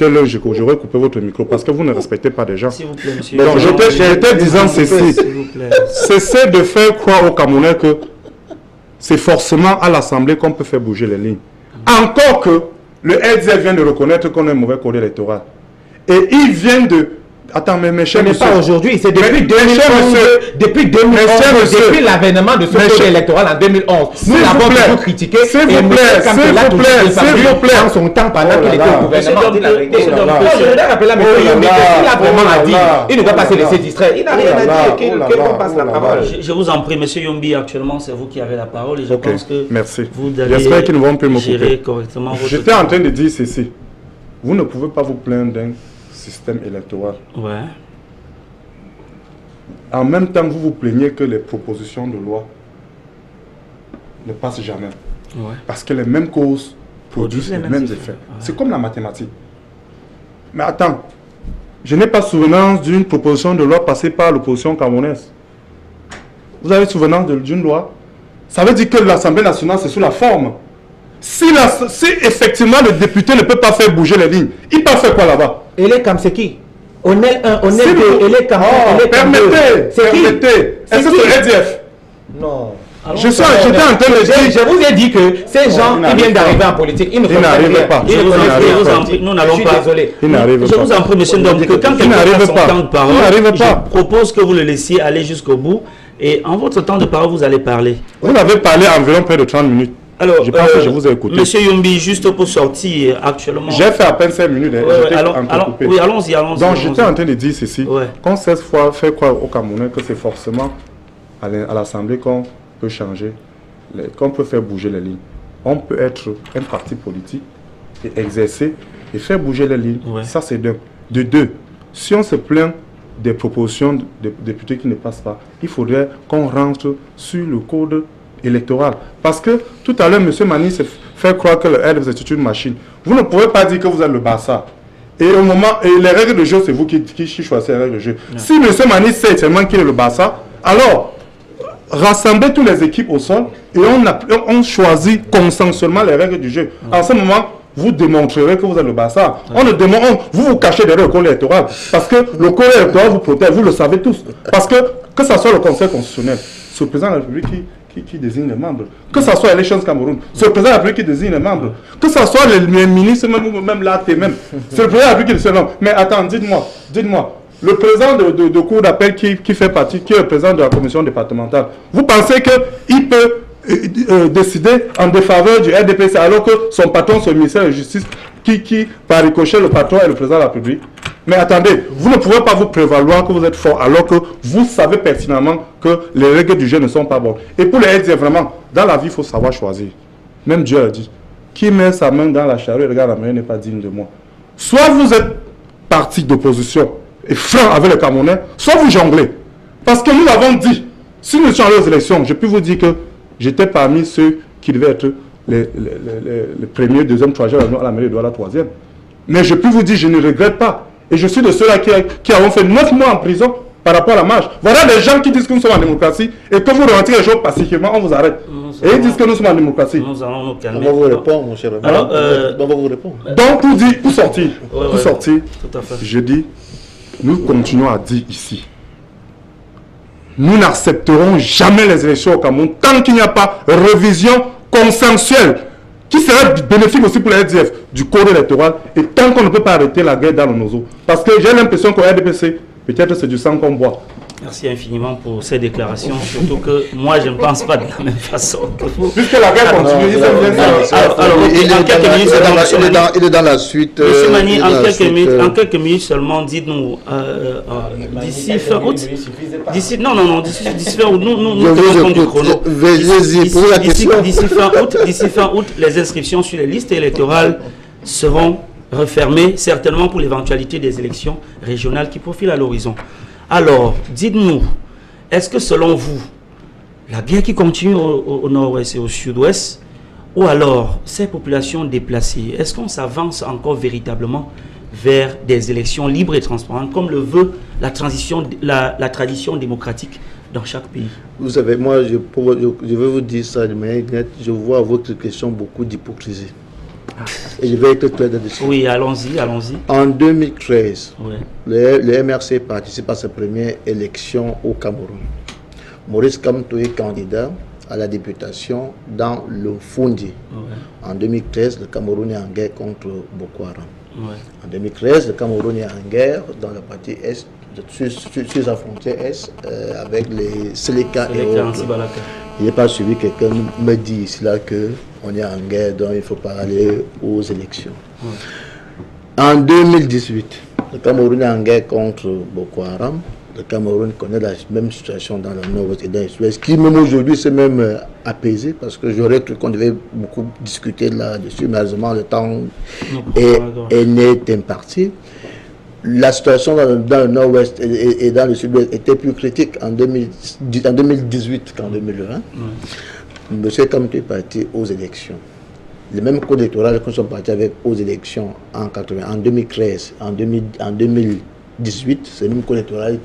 là, j'aurais coupé votre micro parce que vous ne respectez pas des gens. S'il vous plaît, monsieur. Donc j'étais disant ceci. Cessez de faire croire aux Camerounais que c'est forcément à l'Assemblée qu'on peut faire bouger les lignes. Encore que le LDF vient de reconnaître qu'on est un mauvais code électoral. Et ils viennent de... Attends, mais mes chers Ce n'est pas aujourd'hui, c'est depuis 2011, depuis l'avènement de ce code électoral en 2011. Nous l'avons toujours critiqué. S'il vous plaît, en son temps, pendant qu'il était au gouvernement, je voudrais rappeler à M. Youmbi qu'il a vraiment à dire. Il ne va pas se laisser distraire. Il n'a rien à dire. Qu'on passe la parole. Je vous en prie, M. Youmbi, actuellement, c'est vous qui avez la parole et je pense que vous J'espère qu'ils ne vont plus me couper. Correctement votre J'étais en train de dire ceci. Vous ne pouvez pas vous plaindre d'un système électoral. Ouais. En même temps, vous vous plaignez que les propositions de loi ne passent jamais. Ouais. Parce que les mêmes causes produisent les mêmes effets. Ouais. C'est comme la mathématique. Mais attends, je n'ai pas souvenance d'une proposition de loi passée par l'opposition camerounaise. Vous avez souvenance d'une loi? Ça veut dire que l'Assemblée nationale, c'est sous la forme. Si effectivement le député ne peut pas faire bouger les lignes, il peut faire quoi là-bas? Et les Kamseki, Onel 1, Onel 2, et les Kamseki. Permettez. Est-ce que c'est RDF? Non. J'étais en train de dire. Je vous ai dit que ces gens qui viennent d'arriver en politique, ils ne n'arrivent pas. Nous n'allons pas. Ils n'arrivent pas. Je vous en prie, monsieur Ndonke, que quand quelqu'un a son temps de parole, je propose que vous le laissiez aller jusqu'au bout. Et en votre temps de parole, vous allez parler. Vous avez parlé environ près de 30 minutes. Alors, je pense que je vous ai écouté. Monsieur Youmbi, juste pour sortir actuellement. J'ai fait à peine 5 minutes. Oui, allons-y. Donc j'étais en train de dire ceci. Qu'on cesse faire croire aux Camerounais que c'est forcément à l'Assemblée qu'on peut changer, qu'on peut faire bouger les lignes. On peut être un parti politique et exercer et faire bouger les lignes. Ça c'est d'un. De deux, si on se plaint des propositions de députés qui ne passent pas, il faudrait qu'on rentre sur le code électoral. Parce que tout à l'heure, M. Mani se fait croire que le RDPC est une machine. Vous ne pouvez pas dire que vous êtes le Barça. Et au moment, et les règles de jeu, c'est vous qui choisissez les règles de jeu. Si M. Mani sait seulement qu'il est le Barça, alors rassemblez toutes les équipes au sol et on choisit consensuellement les règles du jeu. En ce moment, vous démontrerez que vous êtes le Barça. Vous cachez derrière le code électoral. Parce que le code électoral vous protège, vous le savez tous. Parce que ce soit le Conseil constitutionnel, c'est le président de la République qui désigne les membres. Que ce soit Elections Cameroun, c'est le président de la République qui désigne les membres. Que ce soit les ministres, même l'AT même, c'est le président de la République qui désigne les membres. Mais attends, dites-moi, le président de cour d'appel qui fait partie, qui est le président de la commission départementale, vous pensez qu'il peut décider en défaveur du RDPC alors que son patron, c'est le ministère de la Justice, qui par ricochet, le patron est le président de la République? Mais attendez, vous ne pouvez pas vous prévaloir que vous êtes fort alors que vous savez pertinemment que les règles du jeu ne sont pas bonnes. Et pour les aider vraiment, dans la vie, il faut savoir choisir. Même Dieu a dit, qui met sa main dans la charrue et regarde la main n'est pas digne de moi. Soit vous êtes parti d'opposition et franc avec les Camerounais, soit vous jonglez. Parce que nous avons dit, si nous étions allés aux élections, je peux vous dire que j'étais parmi ceux qui devaient être les premiers, deuxième, troisième à la mairie de la troisième. Mais je peux vous dire, je ne regrette pas. Et je suis de ceux-là qui avons fait 9 mois en prison par rapport à la marche. Voilà des gens qui disent que nous sommes en démocratie et que vous rentrez les choses pacifiquement, on vous arrête. Et ils disent que nous sommes en démocratie. Nous allons nous calmer. On va vous répondre, mon cher ami. Alors, on va vous répondre. Donc, pour sortir, tout à fait. je dis, nous continuons à dire ici, nous n'accepterons jamais les élections au Cameroun tant qu'il n'y a pas révision consensuelle qui serait bénéfique aussi pour la RDF du code électoral et tant qu'on ne peut pas arrêter la guerre dans nos eaux. Parce que j'ai l'impression qu'au RDPC, peut-être c'est du sang qu'on boit. Merci infiniment pour ces déclarations, surtout que moi je ne pense pas de la même façon que vous. Puisque la guerre continue, il est dans la suite. Monsieur Mani, en quelques minutes seulement, dites-nous, d'ici fin août, d'ici fin août, nous tenons compte du chrono. D'ici fin août, les inscriptions sur les listes électorales seront refermées, certainement pour l'éventualité des élections régionales qui profilent à l'horizon. Alors, dites-nous, est-ce que selon vous, la guerre qui continue au nord-ouest et au sud-ouest, ou alors ces populations déplacées, est-ce qu'on s'avance encore véritablement vers des élections libres et transparentes, comme le veut la tradition démocratique dans chaque pays? Vous savez, moi, je vais vous dire ça de manière nette, je vois à votre question beaucoup d'hypocrisie. Et je vais être clair là-dessus. Oui, allons-y. En 2013, Ouais. le MRC participe à sa première élection au Cameroun. Maurice Kamto est candidat à la députation dans le Fundi. Ouais. En 2013, le Cameroun est en guerre contre Boko Haram. Ouais. En 2013, le Cameroun est en guerre dans la partie est, sur sa frontière est, avec les Séléka et autres. Il n'est pas suivi, quelqu'un me dit ici là qu'on est en guerre, donc il ne faut pas aller aux élections. Ouais. En 2018, le Cameroun est en guerre contre Boko Haram. Le Cameroun connaît la même situation dans le nord-ouest et dans le sud-ouest, qui même aujourd'hui s'est même apaisé, parce que j'aurais cru qu'on devait beaucoup discuter là-dessus, malheureusement le temps n'est imparti. La situation dans le nord-ouest et dans le sud-ouest était plus critique en 2018 qu'en 2020. Monsieur Kamto est parti aux élections. Le même code électoral que nous sommes partis avec aux élections en 2013, en 2018, c'est le même code électoral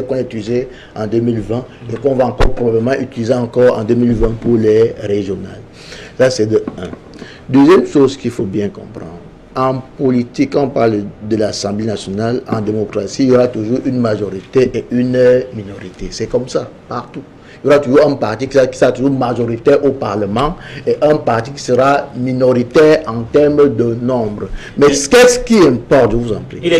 qu'on a utilisé en 2020 et qu'on va encore probablement utiliser encore en 2020 pour les régionales. Ça, c'est de 1. Deuxième chose qu'il faut bien comprendre. En politique, quand on parle de l'Assemblée nationale, en démocratie, il y aura toujours une majorité et une minorité. C'est comme ça, partout. Il y aura toujours un parti qui sera toujours majoritaire au Parlement et un parti qui sera minoritaire en termes de nombre. Mais qu'est-ce qui importe, je vous en prie? Il est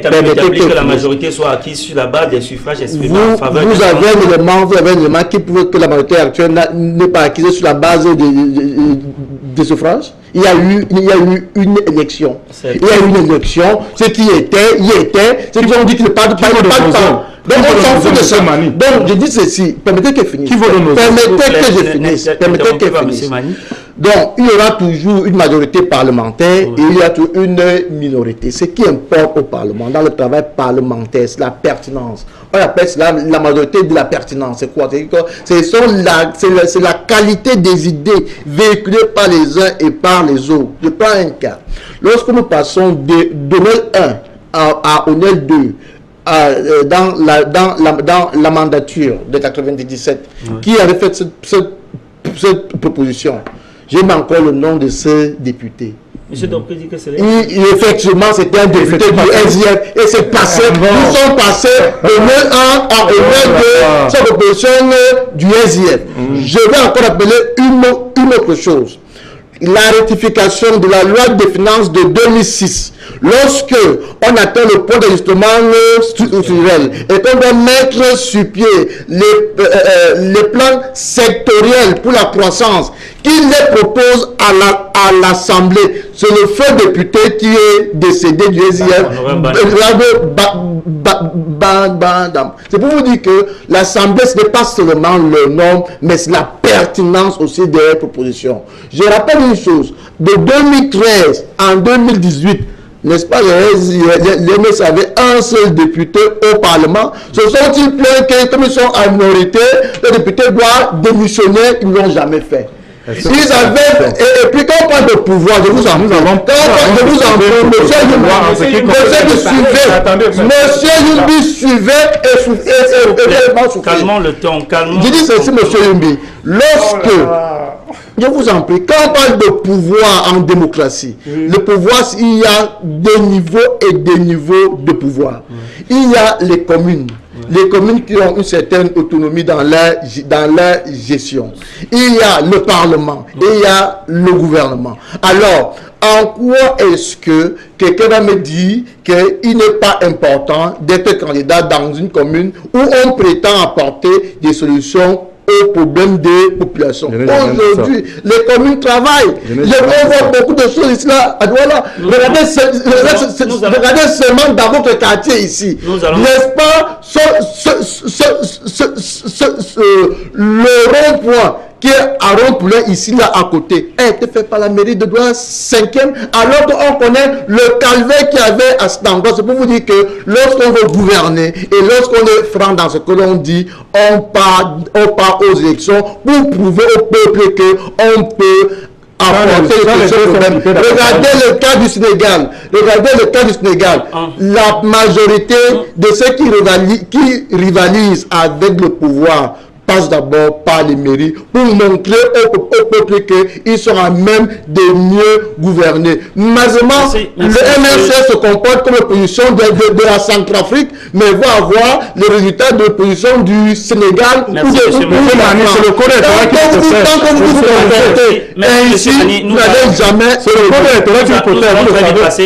quand même établi que la majorité soit acquise sur la base des suffrages exprimés en faveur de... Vous avez un élément qui prouve que la majorité actuelle n'est pas acquise sur la base des suffrages. Il y a eu une élection. Il y a eu une élection. Ceux qui étaient, y étaient. Ceux qui ont dit qu'ils ne parlent pas de temps. Donc on s'en fout de ça. Donc je dis ceci. Permettez que je finisse. Permettez que je finisse. Donc, il y aura toujours une majorité parlementaire et il y a toujours une minorité. Ce qui importe au Parlement, dans le travail parlementaire, c'est la pertinence. On appelle cela la majorité de la pertinence. C'est quoi? C'est la qualité des idées véhiculées par les uns et par les autres. Je prends un cas. Lorsque nous passons d'Onel 1 à Onel 2, dans la mandature de 97, qui avait fait cette proposition, j'aime encore le nom de ce député. Monsieur Dompré dit que c'est effectivement, c'était un député du SIF et c'est passé, nous sommes passés de 1 à 2, cette proposition du SIF. Je vais encore appeler une autre chose. La rectification de la loi de finances de 2006, lorsque on atteint le point d'ajustement structurel et qu'on doit mettre sur pied les plans sectoriels pour la croissance, qu'il les propose à l'Assemblée, c'est le feu député qui est décédé du SIF. C'est pour vous dire que l'Assemblée, ce n'est pas seulement le nom, mais c'est la pertinence aussi des propositions. Je rappelle une chose, de 2013 en 2018, n'est-ce pas, les MS avaient un seul député au Parlement. Se sont-ils plaints que, comme ils sont en minorité, le député doit démissionner, ils ne l'ont jamais fait. Ils avaient, et puis quand on parle de pouvoir, je vous en prie, monsieur Yumbi suivait et calmons le ton, calmons. Je dis ceci, monsieur Yumbi, lorsque, je vous en prie, quand on parle de pouvoir en démocratie, le pouvoir, il y a des niveaux et des niveaux de pouvoir. Il y a les communes. Les communes qui ont une certaine autonomie dans leur gestion. Il y a le Parlement et il y a le gouvernement. Alors, en quoi est-ce que quelqu'un va me dire qu'il n'est pas important d'être candidat dans une commune où on prétend apporter des solutions aux problèmes des populations? Aujourd'hui, les communes travaillent. Je vois beaucoup de choses ici là. Regardez seulement dans votre quartier ici. N'est-ce pas le rond-point qui est à Rond-Poulain ici là à côté a été fait par la mairie de Douala 5e, alors qu'on connaît le calvaire qu'il y avait à cet endroit. C'est pour vous dire que lorsqu'on veut gouverner et lorsqu'on est franc dans ce que l'on dit, on part aux élections pour prouver au peuple qu'on peut apporter ce problème. Regardez le cas du Sénégal. La majorité de ceux qui rivalisent avec le pouvoir passe d'abord par les mairies pour montrer au peuple qu'ils sont à même de mieux gouverner. Malheureusement, le MRC se comporte comme l'opposition de la Centrafrique, mais va avoir les résultats de l'opposition du Sénégal ou de le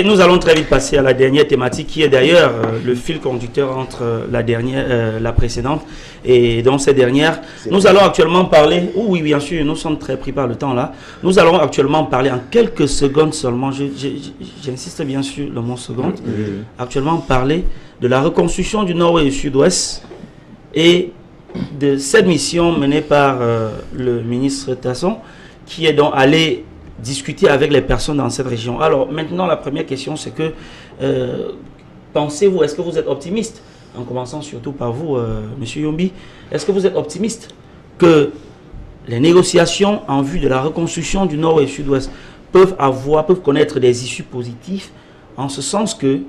Nous allons très vite passer à la dernière thématique qui est d'ailleurs le fil conducteur entre la précédente et dans ces dernières. Nous allons actuellement parler, oui bien sûr, nous sommes très pris par le temps là, nous allons actuellement parler en quelques secondes seulement, j'insiste bien sûr le mot seconde, actuellement parler de la reconstruction du nord et du sud-ouest et de cette mission menée par le ministre Tasson qui est donc allé discuter avec les personnes dans cette région. Alors maintenant la première question c'est que pensez-vous, est-ce que vous êtes optimiste? En commençant surtout par vous, Monsieur Yumbi, est-ce que vous êtes optimiste que les négociations en vue de la reconstruction du Nord et du Sud-Ouest peuvent connaître des issues positives, en ce sens que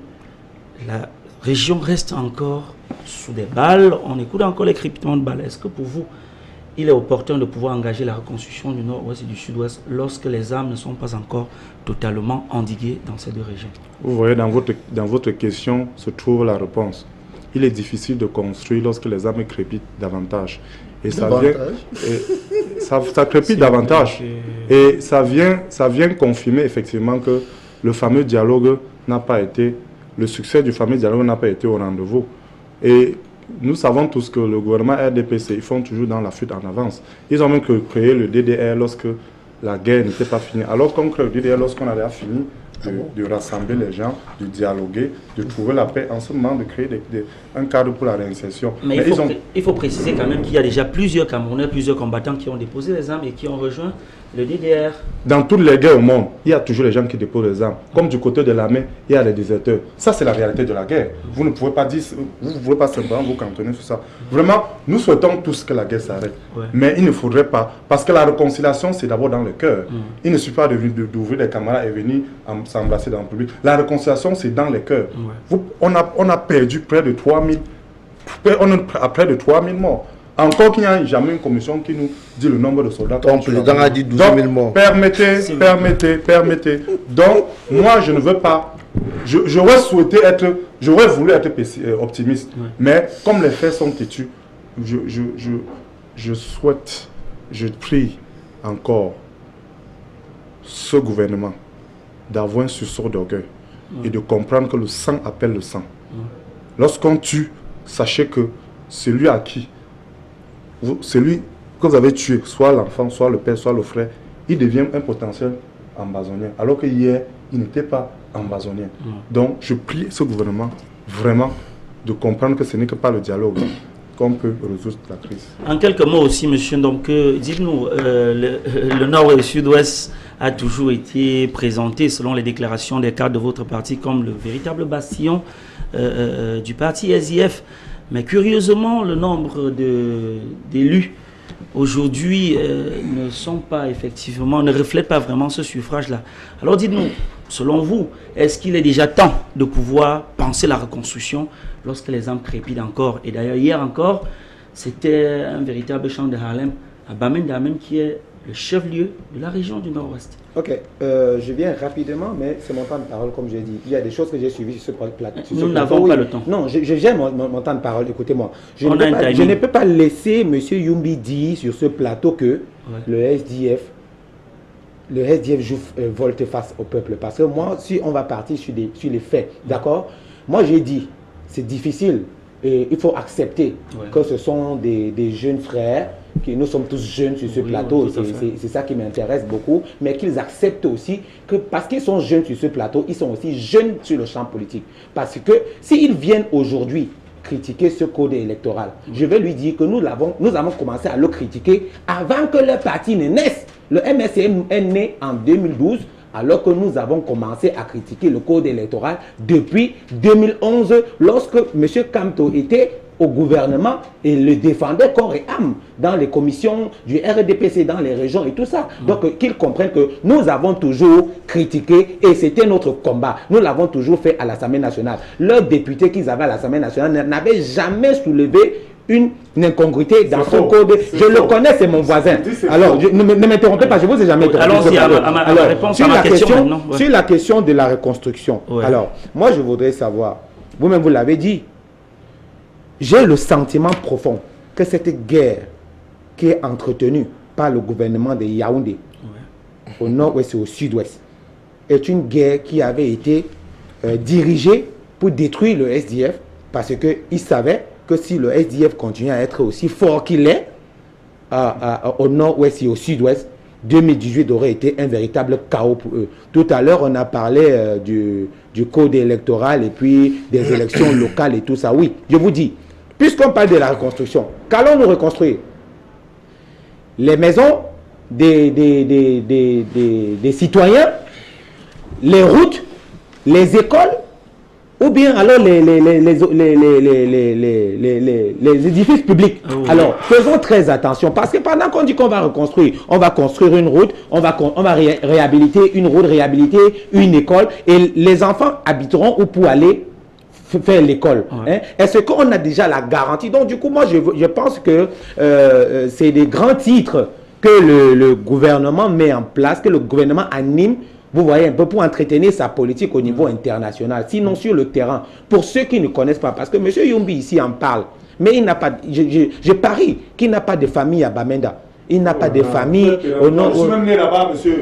la région reste encore sous des balles, on écoute encore les crépitements de balles. Est-ce que pour vous, il est opportun de pouvoir engager la reconstruction du Nord-Ouest et du Sud-Ouest lorsque les armes ne sont pas encore totalement endiguées dans ces deux régions? Vous voyez, dans votre question se trouve la réponse. Il est difficile de construire lorsque les armes crépitent davantage. Et ça crépite davantage. Et ça vient confirmer effectivement que le fameux dialogue n'a pas été, le succès du fameux dialogue n'a pas été au rendez-vous. Et nous savons tous que le gouvernement RDPC, ils font toujours dans la fuite en avance. Ils ont même créé le DDR lorsque la guerre n'était pas finie. Alors qu'on crée le DDR lorsqu'on avait fini de rassembler les gens, de dialoguer, de trouver la paix, en ce moment de créer un cadre pour la réinsertion. Mais il faut préciser quand même qu'il y a déjà plusieurs Camerounais, plusieurs combattants qui ont déposé les armes et qui ont rejoint Le DDR. Dans toutes les guerres au monde, il y a toujours les gens qui déposent les armes. Comme du côté de l'armée, il y a les déserteurs. Ça, c'est la réalité de la guerre. Vous ne pouvez pas dire, vous ne pouvez pas simplement vous cantonner sur ça. Vraiment, nous souhaitons tous que la guerre s'arrête. Ouais. Mais il ne faudrait pas, parce que la réconciliation, c'est d'abord dans le cœur. Il ne suffit pas d'ouvrir des caméras et venir s'embrasser dans le public. La réconciliation, c'est dans le cœur. Ouais. On a perdu près de 3000, on a près de 3000 morts. Encore qu'il n'y a jamais une commission qui nous dit le nombre de soldats. Ton président a dit 12 000 morts. Permettez. Donc, moi, je ne veux pas. J'aurais voulu être optimiste. Ouais. Mais comme les faits sont têtus, je souhaite, je prie encore ce gouvernement d'avoir un sursaut d'orgueil et de comprendre que le sang appelle le sang. Lorsqu'on tue, sachez que celui à qui celui que vous avez tué, soit l'enfant, soit le père, soit le frère, il devient un potentiel ambazonien. Alors que hier, il n'était pas ambazonien. Donc, je prie ce gouvernement vraiment de comprendre que ce n'est que par le dialogue qu'on peut résoudre la crise. En quelques mots aussi, monsieur, donc, dites-nous, le Nord et le Sud-Ouest a toujours été présenté, selon les déclarations des cadres de votre parti, comme le véritable bastion du parti SIF. Mais curieusement, le nombre d'élus aujourd'hui ne sont pas effectivement, ne reflètent pas vraiment ce suffrage-là. Alors dites-nous, selon vous, est-ce qu'il est déjà temps de pouvoir penser la reconstruction lorsque les âmes crépitent encore? Et d'ailleurs, hier encore, c'était un véritable champ de Harlem, à Bamenda même, qui est le chef-lieu de la région du Nord-Ouest. Ok, je viens rapidement, mais c'est mon temps de parole, comme j'ai dit. Il y a des choses que j'ai suivies sur ce plateau. Nous n'avons pas le temps. Non, j'ai mon temps de parole, écoutez-moi. Je ne peux pas laisser M. Youmbi dire sur ce plateau que le SDF joue volte-face au peuple. Parce que moi, si on va partir sur les faits, d'accord? Moi, j'ai dit, c'est difficile. Et il faut accepter que ce sont des jeunes frères, que nous sommes tous jeunes sur ce plateau, c'est ça qui m'intéresse beaucoup, mais qu'ils acceptent aussi que parce qu'ils sont jeunes sur ce plateau, ils sont aussi jeunes sur le champ politique. Parce que s'ils viennent aujourd'hui critiquer ce code électoral, je vais lui dire que nous avons commencé à le critiquer avant que le parti ne naisse. Le MSCM est né en 2012, alors que nous avons commencé à critiquer le code électoral depuis 2011, lorsque M. Kamto était au gouvernement et le défendait corps et âme dans les commissions du RDPC, dans les régions et tout ça. Donc qu'ils comprennent que nous avons toujours critiqué et c'était notre combat. Nous l'avons toujours fait à l'Assemblée nationale. Leurs députés qu'ils avaient à l'Assemblée nationale n'avaient jamais soulevé une incongruité dans ce code. Je le connais, c'est mon voisin. Alors, ne m'interrompez pas, je ne vous ai jamais interrompu. Allons-y à ma réponse à ma question maintenant. Sur la question de la reconstruction, alors, moi je voudrais savoir, vous-même vous l'avez dit, j'ai le sentiment profond que cette guerre qui est entretenue par le gouvernement de Yaoundé, au nord-ouest et au sud-ouest, est une guerre qui avait été dirigée pour détruire le SDF, parce qu'ils savaient que si le SDF continue à être aussi fort qu'il est au nord-ouest et au sud-ouest, 2018 aurait été un véritable chaos pour eux. Tout à l'heure, on a parlé du code électoral et puis des élections locales et tout ça. Oui, je vous dis, puisqu'on parle de la reconstruction, qu'allons-nous reconstruire? Les maisons des citoyens, les routes, les écoles, ou bien alors les édifices publics. Alors, faisons très attention, parce que pendant qu'on dit qu'on va reconstruire, on va construire une route, on va réhabiliter une route, réhabiliter une école, et les enfants habiteront où pour aller faire l'école. Est-ce qu'on a déjà la garantie? Donc, du coup, moi, je pense que c'est des grands titres que le gouvernement met en place, que le gouvernement anime, vous voyez, un peu pour entretenir sa politique au niveau international. Sinon, sur le terrain, pour ceux qui ne connaissent pas, parce que M. Youmbi ici en parle, mais il n'a pas, je parie qu'il n'a pas de famille à Bamenda. Il n'a pas de famille au nord. Je suis même né là-bas, monsieur.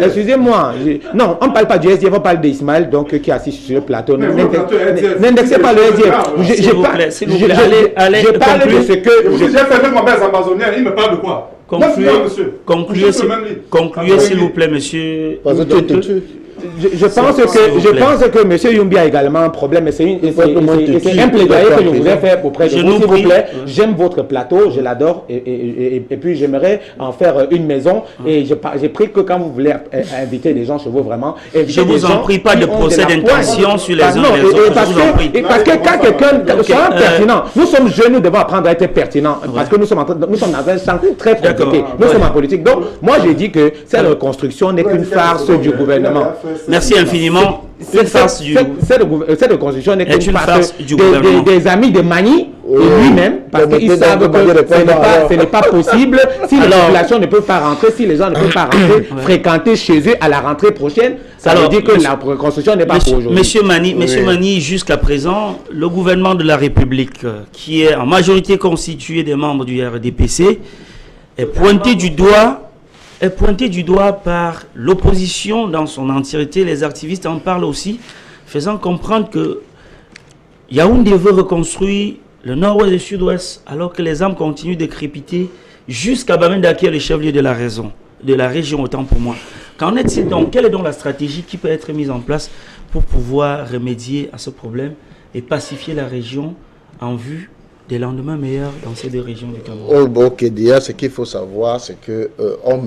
Excusez-moi. Non, on ne parle pas du SDF, on parle d'Ismaël, donc qui est assis sur le plateau. N'indexez pas le SDF. Je parle de ce que. J'ai fait mon père amazonien, il me parle de quoi? Concluez s'il vous plaît, monsieur. Je pense que M. Youmbi a également un problème, mais c'est un plaidoyer que je voudrais faire auprès de vous, s'il vous plaît. J'aime votre plateau, je l'adore, et puis j'aimerais en faire une maison. Et j'ai pris que quand vous voulez inviter des gens chez vous, vraiment... Je vous en prie, pas de procès d'intention sur les uns et les autres. Parce que quand quelqu'un soit pertinent, nous sommes jeunes, nous devons apprendre à être pertinents, parce que nous sommes dans un champ très compliqué. Nous sommes en politique. Donc, moi, j'ai dit que cette reconstruction n'est qu'une farce du gouvernement. Merci infiniment. Cette reconstruction n'est qu'une farce des amis de Mani et lui-même, parce qu'ils savent que ce n'est pas possible si la population ne peut pas rentrer, si les gens ne peuvent pas rentrer, fréquenter chez eux à la rentrée prochaine. Ça veut dire que la reconstruction n'est pas pour aujourd'hui. Monsieur Mani, jusqu'à présent, le gouvernement de la République, qui est en majorité constitué des membres du RDPC, est pointé du doigt par l'opposition dans son entièreté. Les activistes en parlent aussi, faisant comprendre que Yaoundé veut reconstruire le nord-ouest et le sud-ouest, alors que les âmes continuent de crépiter jusqu'à Bamenda, qui est le chef-lieu de la région, autant pour moi. Qu'en est-il donc? Quelle est donc la stratégie qui peut être mise en place pour pouvoir remédier à ce problème et pacifier la région en vue des lendemains meilleurs dans ces deux régions du Cameroun? Ok, déjà, ce qu'il faut savoir, c'est que on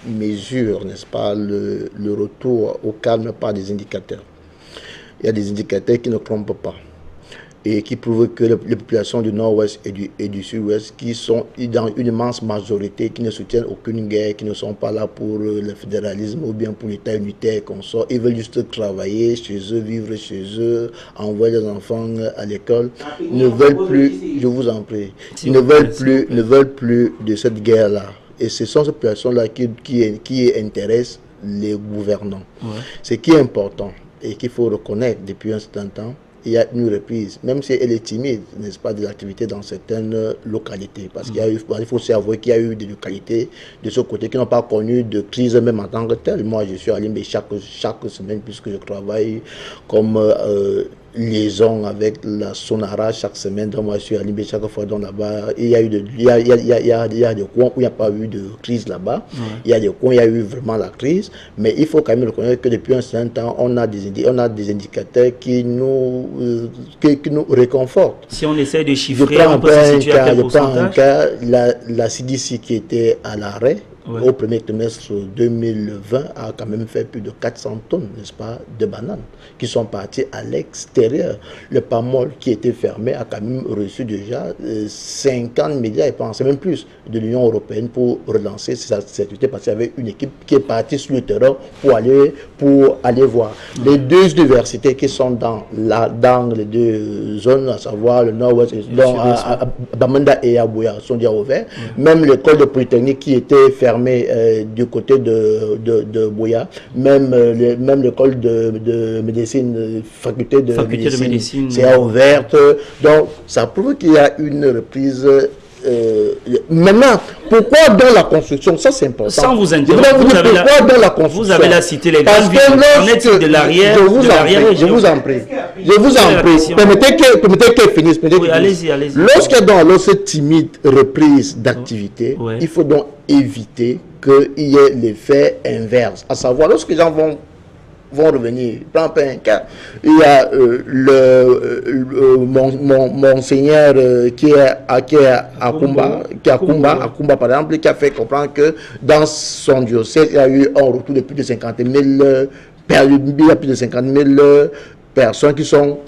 mesure, n'est-ce pas, le retour au calme par des indicateurs. Il y a des indicateurs qui ne trompent pas et qui prouvent que les populations du nord-ouest et du sud-ouest, qui sont dans une immense majorité, qui ne soutiennent aucune guerre, qui ne sont pas là pour le fédéralisme ou bien pour l'État unitaire qu'on sort, ils veulent juste travailler chez eux, vivre chez eux, envoyer des enfants à l'école, ne veulent plus, je vous en prie, ils ne veulent plus de cette guerre-là. Et ce sont ces populations-là qui intéressent les gouvernants. Ouais. Ce qui est important et qu'il faut reconnaître depuis un certain temps, il y a une reprise, même si elle est timide, n'est-ce pas, des activités dans certaines localités. Parce qu'il y a eu, il faut aussi avouer qu'il y a eu des localités de ce côté qui n'ont pas connu de crise même en tant que telle. Moi, je suis à Limbe chaque semaine, puisque je travaille comme liaison avec la Sonara chaque semaine. Donc moi, je suis à Limbe chaque fois. Donc là-bas, il y a eu il y a des coins où il n'y a pas eu de crise là-bas. Ouais. Il y a des coins où il y a eu vraiment la crise. Mais il faut quand même reconnaître que depuis un certain temps, on a des indicateurs qui nous réconfortent. Si on essaie de chiffrer, on peut se situer à quel pourcentage? La CDC qui était à l'arrêt, ouais, au premier trimestre 2020 a quand même fait plus de 400 tonnes, n'est-ce pas, de bananes qui sont parties à l'extérieur. Le PAMOL qui était fermé a quand même reçu déjà 50 milliards, et pensez même plus, de l'Union européenne pour relancer cette activité, parce qu'il y avait une équipe qui est partie sur le terrain pour aller voir. Les deux universités qui sont dans les deux zones, à savoir le nord-ouest, à Bamenda et à Bouya, sont déjà ouverts. Même l'école de Polytechnique qui était fermée du côté de Bouya, même l'école de médecine, faculté de médecine c'est ouverte. Donc ça prouve qu'il y a une reprise. Maintenant, pourquoi dans la construction? Ça c'est important. Sans vous interrompre, vous avez la cité les grandes villes. En est-il de l'arrière? Je vous en prie. Permettez qu'elle finisse. Oui, allez-y. Lorsqu'il y a donc cette timide reprise d'activité, il faut donc éviter qu'il y ait l'effet inverse. À savoir, lorsque les gens vont revenir. Prends un cas. Il y a monseigneur qui est à Kumba, par exemple, qui a fait comprendre que dans son diocèse, il y a eu un retour de plus de 50 000 personnes qui sont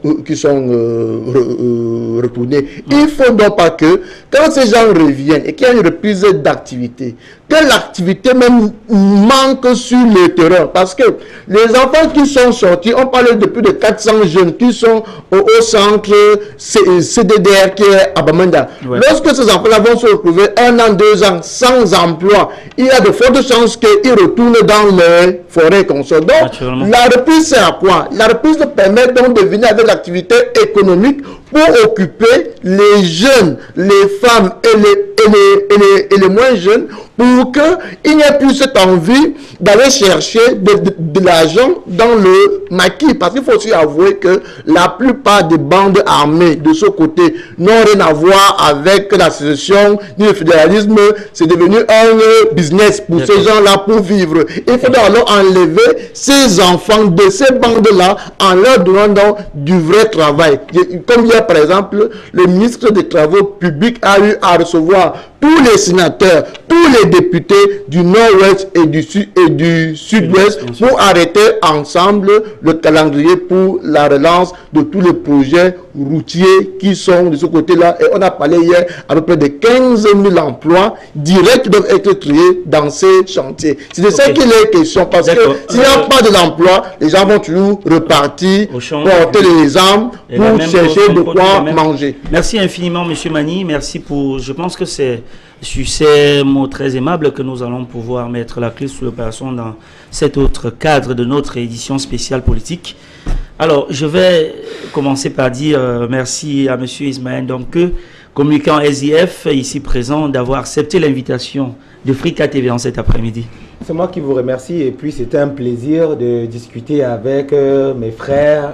retournées. Il faut donc pas que, quand ces gens reviennent et qu'il y a une reprise d'activité, que l'activité même manque sur le terrain. Parce que les enfants qui sont sortis, on parle de plus de 400 jeunes qui sont au centre CDDR qui est à Bamenda. Ouais. Lorsque ces enfants-là vont se retrouver 1 an, 2 ans sans emploi, il y a de fortes chances qu'ils retournent dans les forêts qu'on sort. Donc, la reprise, c'est à quoi? La reprise permet donc de venir avec l'activité économique pour occuper les jeunes, les femmes et les moins jeunes, pour qu'il n'y ait plus cette envie d'aller chercher de l'argent dans le maquis. Parce qu'il faut aussi avouer que la plupart des bandes armées de ce côté n'ont rien à voir avec la sécession ni le fédéralisme. C'est devenu un business pour ces gens-là pour vivre. Il faudra alors enlever ces enfants de ces bandes-là en leur donnant du vrai travail. Comme hier, par exemple, le ministre des Travaux publics a eu à recevoir tous les sénateurs, tous les députés du Nord-Ouest et du Sud-Ouest pour arrêter ensemble le calendrier pour la relance de tous les projets routiers qui sont de ce côté-là. Et on a parlé hier à peu près de 15 000 emplois directs qui doivent être créés dans ces chantiers. C'est de ça qu'il est question, parce que s'il n'y a pas de l'emploi, les gens vont toujours repartir, porter les armes pour chercher de quoi manger. Merci infiniment, M. Mani. Merci pour... Je pense que c'est sur ces mots très aimables que nous allons pouvoir mettre la clé sous l'opération dans cet autre cadre de notre édition spéciale politique. Alors, je vais commencer par dire merci à M. Ismaël Donke, communicant SIF, ici présent, d'avoir accepté l'invitation de Frika TV en cet après-midi. C'est moi qui vous remercie, et puis c'était un plaisir de discuter avec mes frères,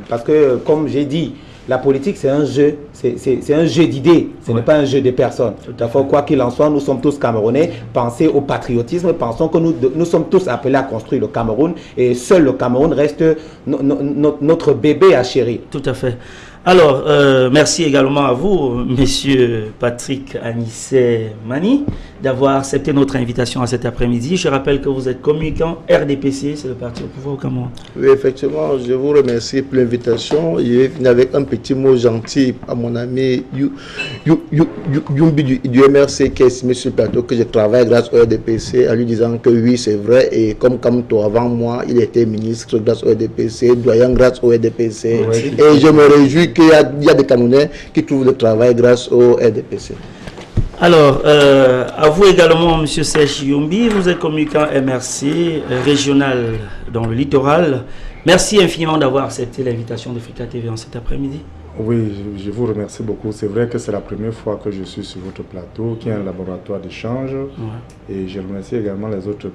parce que, comme j'ai dit, la politique, c'est un jeu, c'est un jeu d'idées, ce n'est pas un jeu de personnes. D'accord, quoi qu'il en soit, nous sommes tous Camerounais, pensez au patriotisme, pensons que nous sommes tous appelés à construire le Cameroun, et seul le Cameroun reste notre bébé à chérir. Tout à fait. Alors, merci également à vous, Monsieur Patrick Anissé Mani, d'avoir accepté notre invitation à cet après-midi. Je rappelle que vous êtes communicant RDPC, c'est le parti au pouvoir au Cameroun. Oui, effectivement, je vous remercie pour l'invitation. Je vais venir avec un petit mot gentil à mon ami Yumbi du MRC, qui est Monsieur le plateau, que je travaille grâce au RDPC, en lui disant que oui, c'est vrai, et comme toi avant moi, il était ministre grâce au RDPC, doyen grâce au RDPC, et je me réjouis qu'il y a des Camerounais qui trouvent le travail grâce au RDPC. Alors, à vous également, M. Serge Yumbi, vous êtes communicant MRC régional dans le littoral. Merci infiniment d'avoir accepté l'invitation de Frika TV en cet après-midi. Oui, je vous remercie beaucoup. C'est vrai que c'est la première fois que je suis sur votre plateau, qui est un laboratoire d'échange. Et je remercie également les autres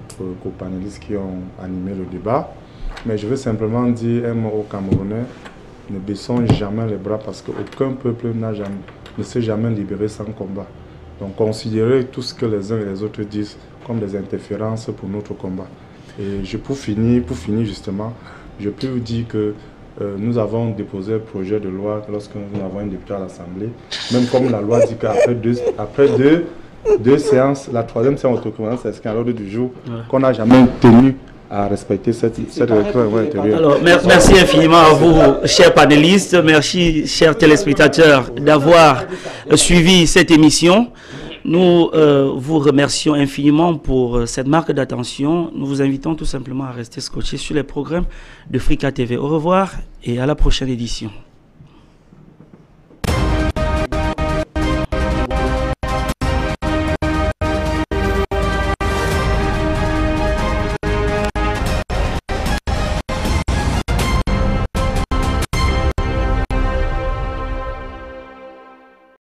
co-panélistes qui ont animé le débat. Mais je veux simplement dire un mot aux Camerounais: ne baissons jamais les bras, parce qu'aucun peuple ne s'est jamais libéré sans combat. Donc considérez tout ce que les uns et les autres disent comme des interférences pour notre combat. Et pour finir justement, je peux vous dire que nous avons déposé un projet de loi lorsque nous avons un député à l'Assemblée. Même comme la loi dit qu'après deux séances, la troisième séance autocommandante s'inscrit à l'ordre du jour, qu'on n'a jamais tenu à respecter cette intérieure. Alors, merci infiniment à vous, chers panélistes. Merci, chers téléspectateurs, d'avoir suivi cette émission. Nous vous remercions infiniment pour cette marque d'attention. Nous vous invitons tout simplement à rester scotchés sur les programmes de Frika TV. Au revoir et à la prochaine édition.